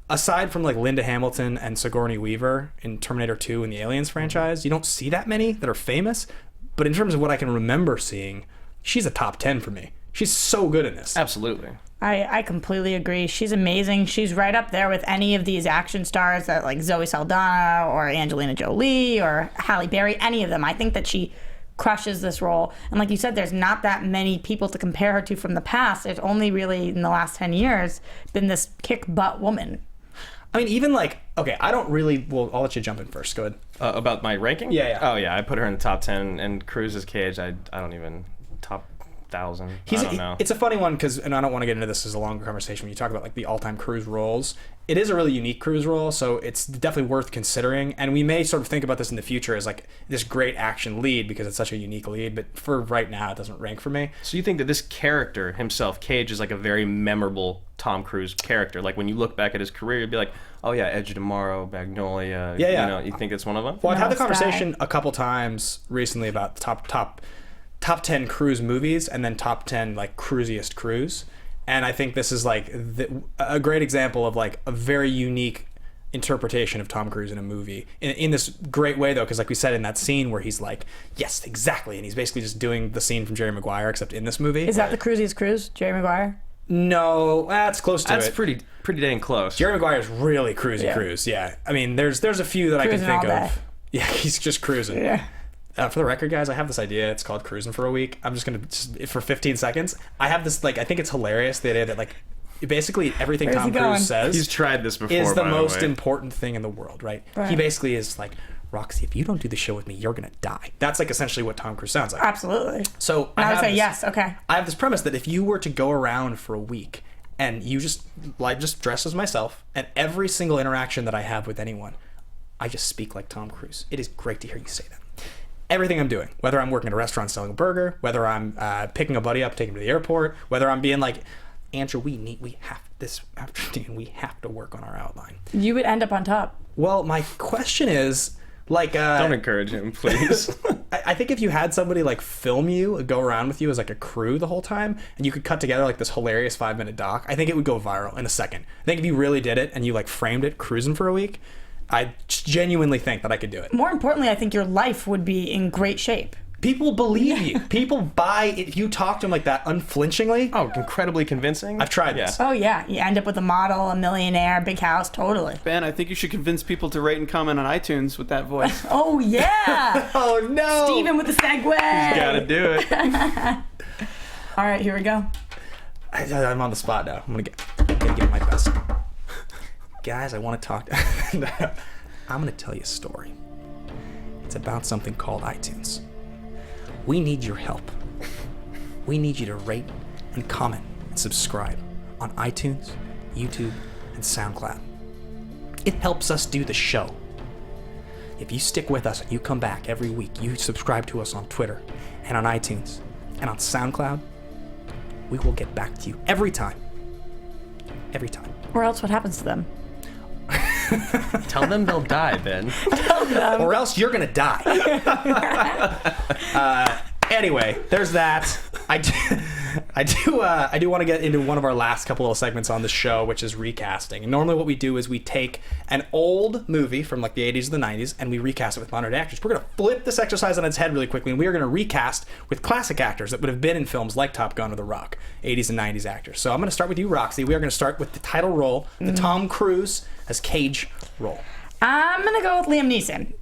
Aside from like Linda Hamilton and Sigourney Weaver in Terminator 2 and the Aliens franchise, you don't see that many that are famous. But in terms of what I can remember seeing, she's a top 10 for me. She's so good in this. Absolutely. I completely agree. She's amazing. She's right up there with any of these action stars that like Zoe Saldana or Angelina Jolie or Halle Berry, any of them. I think that she crushes this role. And like you said, there's not that many people to compare her to from the past. There's only really in the last 10 years been this kick butt woman. I mean, even like, okay, I don't really, well, I'll let you jump in first. Go ahead. About my ranking? Yeah. Oh, yeah. I put her in the top 10, and Cruise's Cage, I don't even, top 1,000. I don't know. It's a funny one because, and I don't want to get into this as a longer conversation when you talk about like the all-time Cruise roles. It is a really unique Cruise role, so it's definitely worth considering. And we may sort of think about this in the future as like this great action lead because it's such a unique lead. But for right now, it doesn't rank for me. So you think that this character himself, Cage, is like a very memorable Tom Cruise character? Like when you look back at his career, you'd be like, oh yeah, Edge of Tomorrow, Magnolia. Yeah. You know, you think it's one of them? Well, I've had the Sky. conversation a couple times recently about top 10 Cruise movies and then top 10 like cruisiest Cruise. And I think this is like a great example of like a very unique interpretation of Tom Cruise in a movie in this great way though, because like we said in that scene where he's like, yes, exactly, and he's basically just doing the scene from Jerry Maguire except in this movie. Is that the cruisiest Cruise, Jerry Maguire? No, that's close to That's it. pretty dang close. Jerry Maguire's really cruisy Cruise, yeah. I mean, there's a few that Cruising I can think all day. of. Yeah, he's just cruising. Yeah. For the record, guys, I have this idea. It's called Cruising for a Week. I'm just going to, for 15 seconds, I have this, like, I think it's hilarious, the idea that, like, basically everything Where's Tom he going? Cruise says He's tried this before, is the by most way. important thing in the world, right? Right. He basically is like, Roxy, if you don't do the show with me, you're going to die. That's, like, essentially what Tom Cruise sounds like. Absolutely. So And I would have say this- yes, okay. I have this premise that if you were to go around for a week and you just dress as myself, and every single interaction that I have with anyone, I just speak like Tom Cruise. It is great to hear you say that. Everything I'm doing, whether I'm working at a restaurant selling a burger, whether I'm picking a buddy up, taking him to the airport, whether I'm being like, Andrew, we have this afternoon, we have to work on our outline. You would end up on top. Well, my question is, like, Don't encourage him, please. I think if you had somebody like film you, go around with you as like a crew the whole time, and you could cut together like this hilarious 5-minute doc, I think it would go viral in a second. I think if you really did it and you like framed it cruising for a week, I genuinely think that I could do it. More importantly, I think your life would be in great shape. People believe you. People buy if you talk to them like that unflinchingly. Oh, incredibly convincing. I've tried this. Oh yeah, you end up with a model, a millionaire, big house, totally. Ben, I think you should convince people to rate and comment on iTunes with that voice. Oh yeah, Oh no! Steven with the segue. Gotta do it. All right, here we go. I'm on the spot now. I'm gonna give my best. Guys, I want to talk. I'm gonna tell you a story. It's about something called iTunes. We need your help. We need you to rate and comment and subscribe on iTunes, YouTube, and SoundCloud. It helps us do the show. If you stick with us and you come back every week, you subscribe to us on Twitter and on iTunes and on SoundCloud, we will get back to you every time. Every time. Or else what happens to them? Tell them they'll die, Ben. Or else you're gonna die. Anyway, there's that. I do want to get into one of our last couple of segments on the show, which is recasting. And normally what we do is we take an old movie from like the 80s or the 90s and we recast it with modern actors. We're going to flip this exercise on its head really quickly, and we are going to recast with classic actors that would have been in films like Top Gun or The Rock, 80s and 90s actors. So I'm going to start with you, Roxy. We are going to start with the title role, the Tom Cruise as Cage role. I'm going to go with Liam Neeson.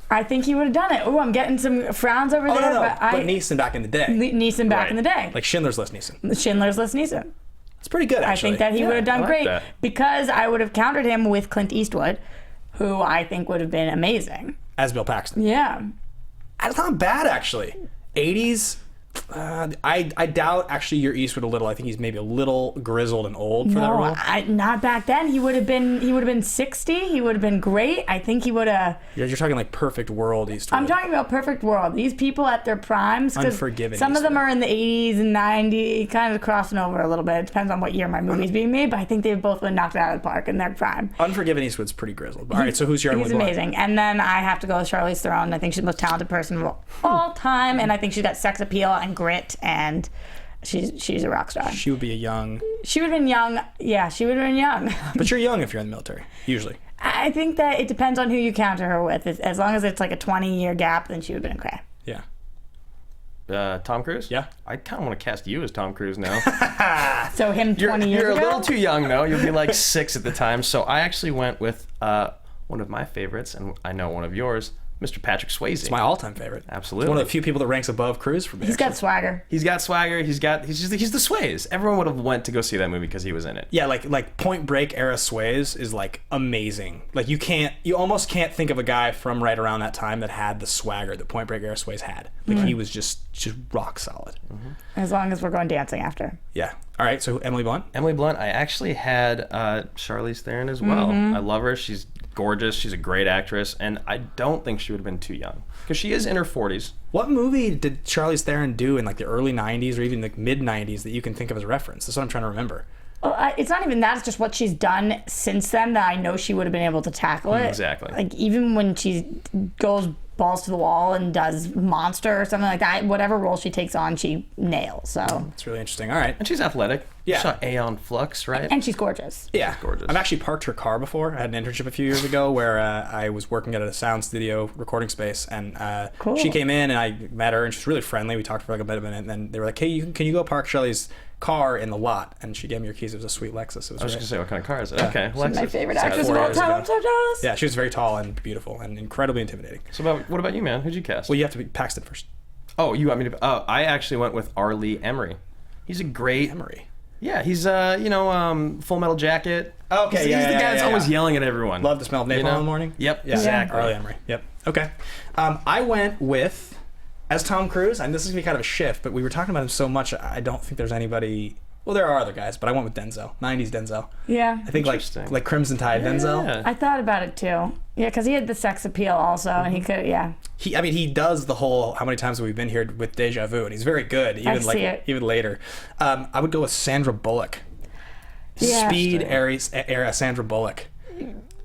I think he would have done it. Oh, I'm getting some frowns over there. No. But Neeson back in the day. Neeson back in the day. Like Schindler's List Neeson. Schindler's List Neeson. It's pretty good, actually. I think that he would have done like great that. because I would have countered him with Clint Eastwood, who I think would have been amazing. As Bill Paxton. Yeah. That's not bad, actually. 80s. I doubt actually your Eastwood a little. I think he's maybe a little grizzled and old for that role. Not back then. He would have been 60. He would have been great. I think he would have. Yeah, you're talking like Perfect World Eastwood. I'm talking about Perfect World. These people at their primes, 'cause Unforgiven some of them Eastwood. are in the 80s and 90s, kind of crossing over a little bit. It depends on what year my movie's being made, but I think they've both been knocked out of the park in their prime. Unforgiven Eastwood's pretty grizzled. All right, so who's your He's Emily Blunt? amazing. And then I have to go with Charlize Theron. I think she's the most talented person of all time, and I think she's got sex appeal and grit, and she's a rock star. She would be a young... She would have been young. Yeah, she would have been young. But you're young if you're in the military, usually. I think that it depends on who you counter her with. As long as it's like a 20-year gap, then she would have been okay. Yeah. Tom Cruise? Yeah. I kind of want to cast you as Tom Cruise now. So him 20 years You're ago? a little too young, though. You'll be like 6 at the time. So I actually went with one of my favorites, and I know one of yours, Mr. Patrick Swayze. It's my all-time favorite. Absolutely. It's one of the few people that ranks above Cruise for me. He's got swagger. He's got swagger. He's the Swayze. Everyone would have went to go see that movie because he was in it. Yeah, like Point Break era Swayze is like amazing. Like you almost can't think of a guy from right around that time that had the swagger that Point Break era Swayze had. Like he was just rock solid. Mm-hmm. As long as we're going dancing after. Yeah. All right, so Emily Blunt. Emily Blunt, I actually had Charlize Theron as well. I love her. She's gorgeous. She's a great actress, and I don't think she would have been too young because she is in her 40s. What movie did Charlize Theron do in like the early 90s or even the mid 90s that you can think of as a reference? That's what I'm trying to remember. Well, it's not even that. It's just what she's done since then that I know she would have been able to tackle it. Exactly. Like even when she goes balls to the wall and does Monster or something like that, whatever role she takes on, she nails. So. It's really interesting. All right. And she's athletic. Yeah. You saw Aeon Flux, right? And she's gorgeous. Yeah, gorgeous. I've actually parked her car before. I had an internship a few years ago where I was working at a sound studio recording space, and Cool. she came in and I met her, and she was really friendly. We talked for like a bit of a minute, and then they were like, "Hey, can you go park Shelley's car in the lot?" And she gave me her keys. It was a sweet Lexus. It was I was great. going to say, what kind of car is it? Okay. She's my favorite It's like actress of 4 all years time. ago. I'm so jealous. Yeah, she was very tall and beautiful and incredibly intimidating. So what about you, man? Who'd you cast? Well, you have to be Paxton first. Oh, you want me to? Oh, I actually went with R. Lee Emery. He's a great. Emery. Yeah, he's Full Metal Jacket. Okay, he's yeah, the yeah, guy that's yeah, always yeah. yelling at everyone. Love the smell of napalm in the morning. Yep, Yeah. exactly. Arlie Emery. Yep. Okay. I went with as Tom Cruise, and this is gonna be kind of a shift, but we were talking about him so much. I don't think there's anybody. Well, there are other guys, but I went with Denzel. 90s Denzel. Yeah. I think like Crimson Tide Denzel. Yeah. I thought about it too. Yeah, because he had the sex appeal also, and he could, yeah. He does the whole how many times have we been here with deja vu, and he's very good even see it. even later. I would go with Sandra Bullock. Yeah. Speed era Sandra Bullock.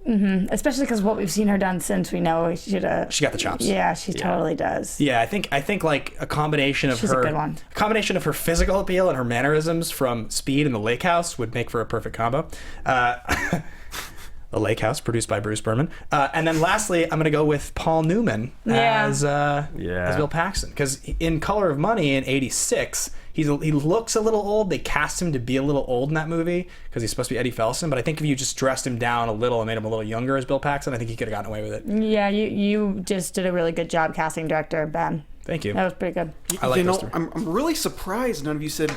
Especially because what we've seen her done since, we know she got the chops. Yeah, she totally does. Yeah, I think like a combination of She's a good one. a combination of her physical appeal and her mannerisms from Speed and The Lake House would make for a perfect combo. The Lake House, produced by Bruce Berman. And then lastly, I'm going to go with Paul Newman as Bill Paxton. Because in Color of Money in 86, he looks a little old. They cast him to be a little old in that movie because he's supposed to be Eddie Felson. But I think if you just dressed him down a little and made him a little younger as Bill Paxton, I think he could have gotten away with it. Yeah, you just did a really good job casting director, Ben. Thank you. That was pretty good. I like those three. I'm really surprised none of you said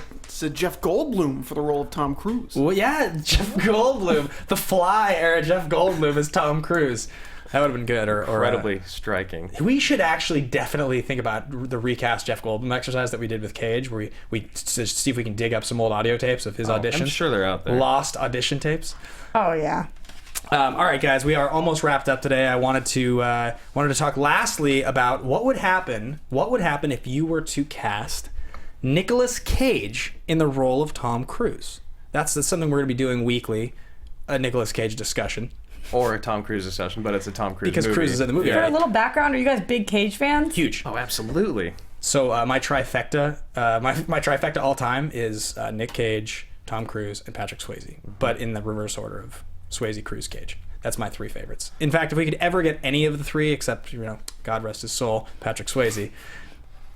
Jeff Goldblum for the role of Tom Cruise. Well, yeah, Jeff Goldblum, the Fly era Jeff Goldblum is Tom Cruise. That would have been good. Or Incredibly striking. we should actually definitely think about the recast Jeff Goldblum exercise that we did with Cage, where we see if we can dig up some old audio tapes of his auditions. I'm sure they're out there. Lost audition tapes. Oh yeah. All right, guys, we are almost wrapped up today. I wanted to talk lastly about what would happen. What would happen if you were to cast Nicolas Cage in the role of Tom Cruise? That's something we're going to be doing weekly, a Nicolas Cage discussion. Or a Tom Cruise discussion, but it's a Tom Cruise Because movie. Cruise is in the movie. For Right? a little background, are you guys big Cage fans? Huge. Oh, absolutely. So my trifecta, my trifecta all time is Nick Cage, Tom Cruise, and Patrick Swayze, but in the reverse order of Swayze, Cruise, Cage. That's my three favorites. In fact, if we could ever get any of the three, except God rest his soul, Patrick Swayze,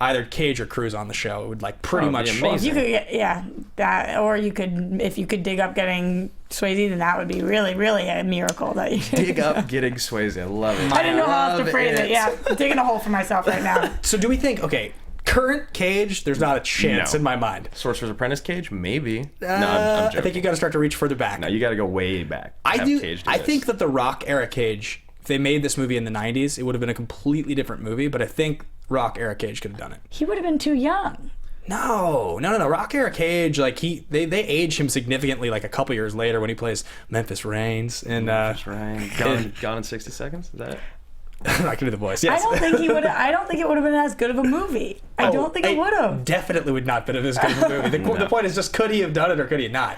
either Cage or Cruise on the show, it would pretty much. amazing. You could get, that, or you could, if you could dig up getting Swayze, then that would be really, really a miracle that you Dig up getting Swayze. I love it. I didn't know how else Love to phrase it. Yeah, I'm digging a hole for myself right now. So do we think? Okay, current Cage, there's not a chance No. in my mind. Sorcerer's Apprentice Cage? Maybe. No, I'm joking. I think you got to start to reach further back. No, you got to go way back. I Have do. Cage do I this. think that the Rock era Cage, if they made this movie in the '90s, it would have been a completely different movie. But I think Rock era Cage could have done it. He would have been too young. No. Rock era Cage, they aged him significantly a couple years later when he plays Memphis Reigns and That's right. Gone in 60 Seconds? Is that it? I'm not gonna do the voice. Yes. I don't think he would. I don't think it would have been as good of a movie. I don't think it would have. Definitely would not been as good of a movie. The point is just, could he have done it or could he not?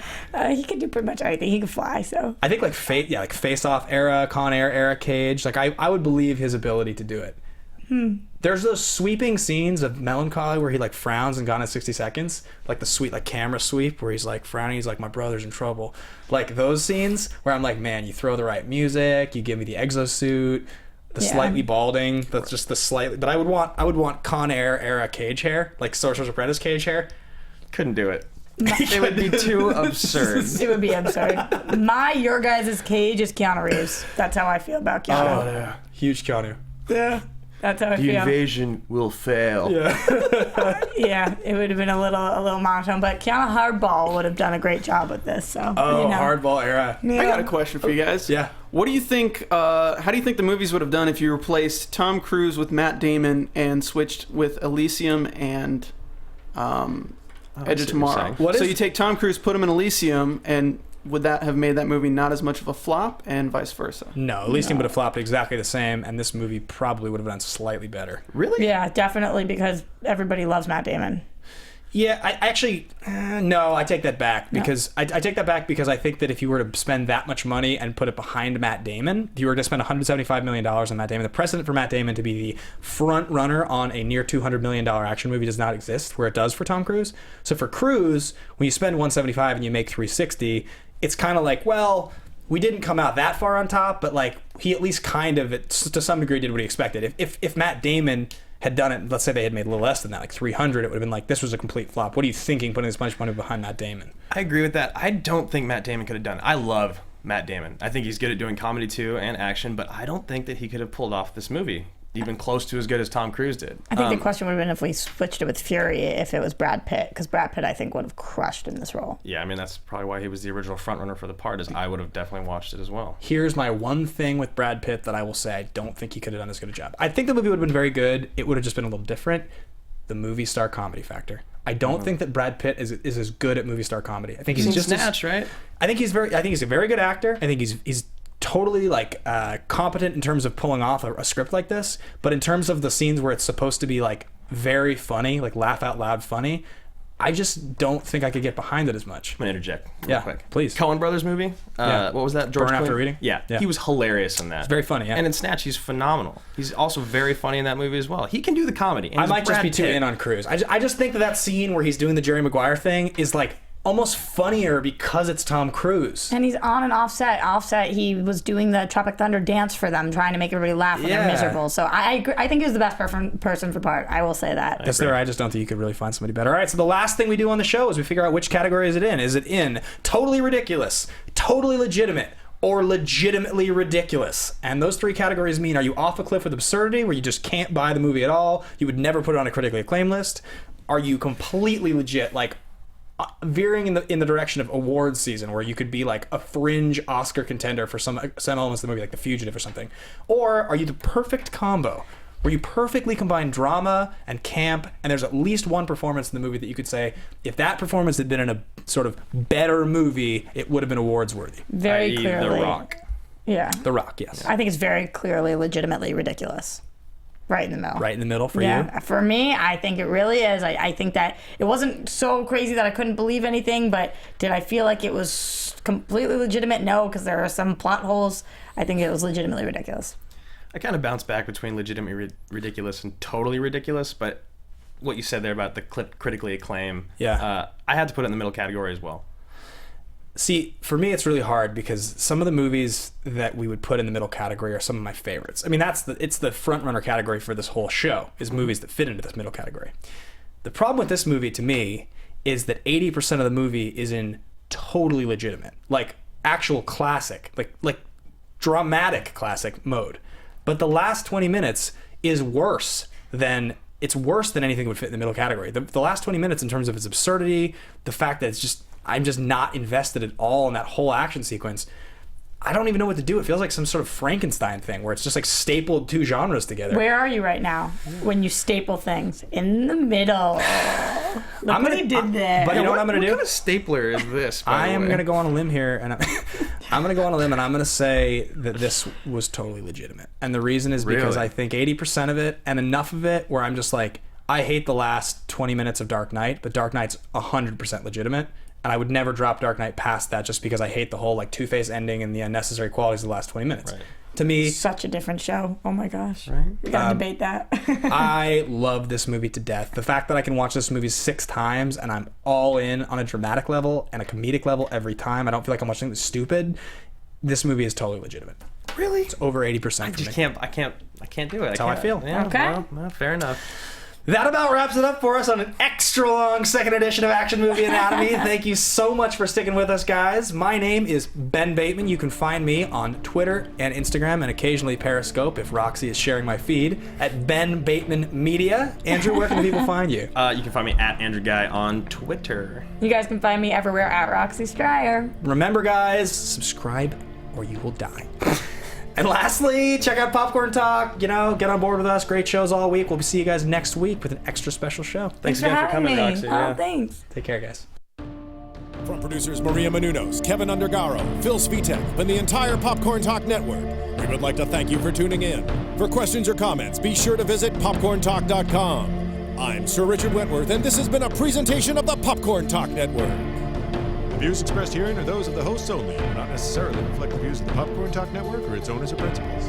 He could do pretty much anything. He could fly. So I think Face Off era, Con Air era Cage. I would believe his ability to do it. There's those sweeping scenes of melancholy where he frowns and Gone in 60 Seconds, the sweet camera sweep where he's frowning. He's like, my brother's in trouble. Those scenes where I'm like, man, you throw the right music, you give me the exosuit. The slightly balding, that's just the slightly. But I would want Con Air era Cage hair, Sorcerer's Apprentice Cage hair. Couldn't do it. It would be too absurd. it would be absurd. Your guys' Cage is Keanu Reeves. That's how I feel about Keanu. Oh yeah, huge Keanu. Yeah, that's how I feel. invasion will fail. Yeah, it would have been a little monotone, but Keanu Hardball would have done a great job with this. So Hardball era. Yeah. I got a question for you guys. Yeah. What do you think? How do you think the movies would have done if you replaced Tom Cruise with Matt Damon and switched with Elysium and Edge of what you're Tomorrow? saying. So you take Tom Cruise, put him in Elysium, and would that have made that movie not as much of a flop, and vice versa? No, Elysium would have flopped exactly the same, and this movie probably would have done slightly better. Really? Yeah, definitely, because everybody loves Matt Damon. Yeah, I actually no, I take that back because I take that back because I think that if you were to spend that much money and put it behind Matt Damon, if you were to spend $175 million on Matt Damon, the precedent for Matt Damon to be the front runner on a near $200 million action movie does not exist, where it does for Tom Cruise. So for Cruise, when you spend $175 and you make $360, it's kind of well, we didn't come out that far on top, but he at least kind of, to some degree, did what he expected. If Matt Damon had done it, let's say they had made a little less than that, 300, it would have been this was a complete flop. What are you thinking putting this much money behind Matt Damon? I agree with that. I don't think Matt Damon could have done it. I love Matt Damon. I think he's good at doing comedy too and action, but I don't think that he could have pulled off this movie even close to as good as Tom Cruise did. I think the question would have been if we switched it with Fury, if it was Brad Pitt, because Brad Pitt, I think, would have crushed in this role. Yeah, I mean, that's probably why he was the original frontrunner for the part, is I would have definitely watched it as well. Here's my one thing with Brad Pitt that I will say I don't think he could have done as good a job. I think the movie would have been very good. It would have just been a little different. The movie star comedy factor. I don't think that Brad Pitt is as good at movie star comedy. I think he's just Snatch, right? I think he's a very good actor. I think he's totally competent in terms of pulling off a script like this, but in terms of the scenes where it's supposed to be very funny, laugh out loud funny, I just don't think I could get behind it as much. I'm gonna interject real Yeah, quick. please. Coen Brothers movie. What was that? George Burn After Clooney? Reading? Yeah, Yeah. he was hilarious in that. It's very funny, yeah. And in Snatch, he's phenomenal. He's also very funny in that movie as well. He can do the comedy. And I he's might just Brad be too Pitt. in on Cruise. I just think that scene where he's doing the Jerry Maguire thing is almost funnier because it's Tom Cruise. And he's on and offset. Offset, he was doing the Tropic Thunder dance for them, trying to make everybody laugh when they're miserable. So I agree. I think he was the best person for part. I will say that. That's there. I just don't think you could really find somebody better. All right, so the last thing we do on the show is we figure out which category is it in. Is it in totally ridiculous, totally legitimate, or legitimately ridiculous? And those three categories mean, are you off a cliff with absurdity, where you just can't buy the movie at all? You would never put it on a critically acclaimed list? Are you completely legit, veering in the direction of awards season, where you could be like a fringe Oscar contender for some elements of the movie, like The Fugitive or something? Or are you the perfect combo, where you perfectly combine drama and camp, and there's at least one performance in the movie that you could say, if that performance had been in a sort of better movie, it would have been awards worthy? Very clearly. The Rock. Yeah. The Rock, yes. I think it's very clearly, legitimately ridiculous. Right in the middle. Right in the middle for you? For me, I think it really is. I think that it wasn't so crazy that I couldn't believe anything, but did I feel like it was completely legitimate? No, because there are some plot holes. I think it was legitimately ridiculous. I kind of bounce back between legitimately ridiculous and totally ridiculous, but what you said there about the critically acclaimed, I had to put it in the middle category as well. See, for me, it's really hard because some of the movies that we would put in the middle category are some of my favorites. I mean, it's the front runner category for this whole show, is movies that fit into this middle category. The problem with this movie, to me, is that 80% of the movie is in totally legitimate, like actual classic, like dramatic classic mode. But the last 20 minutes is worse than anything that would fit in the middle category. The last 20 minutes, in terms of its absurdity, the fact that I'm just not invested at all in that whole action sequence. I don't even know what to do. It feels like some sort of Frankenstein thing where it's just like stapled two genres together. Where are you right now when you staple things? In the middle. Look what he did there. But you know what I'm going to do? What kind of stapler is this, by I the am way? going to go on a limb here, and I'm going to go on a limb, and I'm going to say that this was totally legitimate. And the reason is because Really? I think 80% of it, and enough of it, where I'm just like, I hate the last 20 minutes of Dark Knight, but Dark Knight's 100% legitimate. And I would never drop Dark Knight past that just because I hate the whole like Two-Face ending and the unnecessary qualities of the last 20 minutes. Right. To me, Such a different show. Oh my gosh. Right. We gotta debate that. I love this movie to death. The fact that I can watch this movie 6 times and I'm all in on a dramatic level and a comedic level every time. I don't feel like I'm watching something stupid. This movie is totally legitimate. Really? It's over 80% I for just me. can't do it. That's how I feel. Yeah, Okay. well, fair enough. That about wraps it up for us on an extra long second edition of Action Movie Anatomy. Thank you so much for sticking with us, guys. My name is Ben Bateman. You can find me on Twitter and Instagram and occasionally Periscope if Roxy is sharing my feed at Ben Bateman Media. Andrew, where can people find you? You can find me at Andrew Guy on Twitter. You guys can find me everywhere at Roxy Stryer. Remember, guys, subscribe or you will die. And lastly, check out Popcorn Talk. Get on board with us. Great shows all week. We'll see you guys next week with an extra special show. Thanks again for coming, having me. Roxy. Oh, Yeah. thanks. Take care, guys. From producers Maria Menounos, Kevin Undergaro, Phil Svitek, and the entire Popcorn Talk Network, we would like to thank you for tuning in. For questions or comments, be sure to visit popcorntalk.com. I'm Sir Richard Wentworth, and this has been a presentation of the Popcorn Talk Network. The views expressed herein are those of the hosts only and do not necessarily reflect the views of the Popcorn Talk Network or its owners or principals.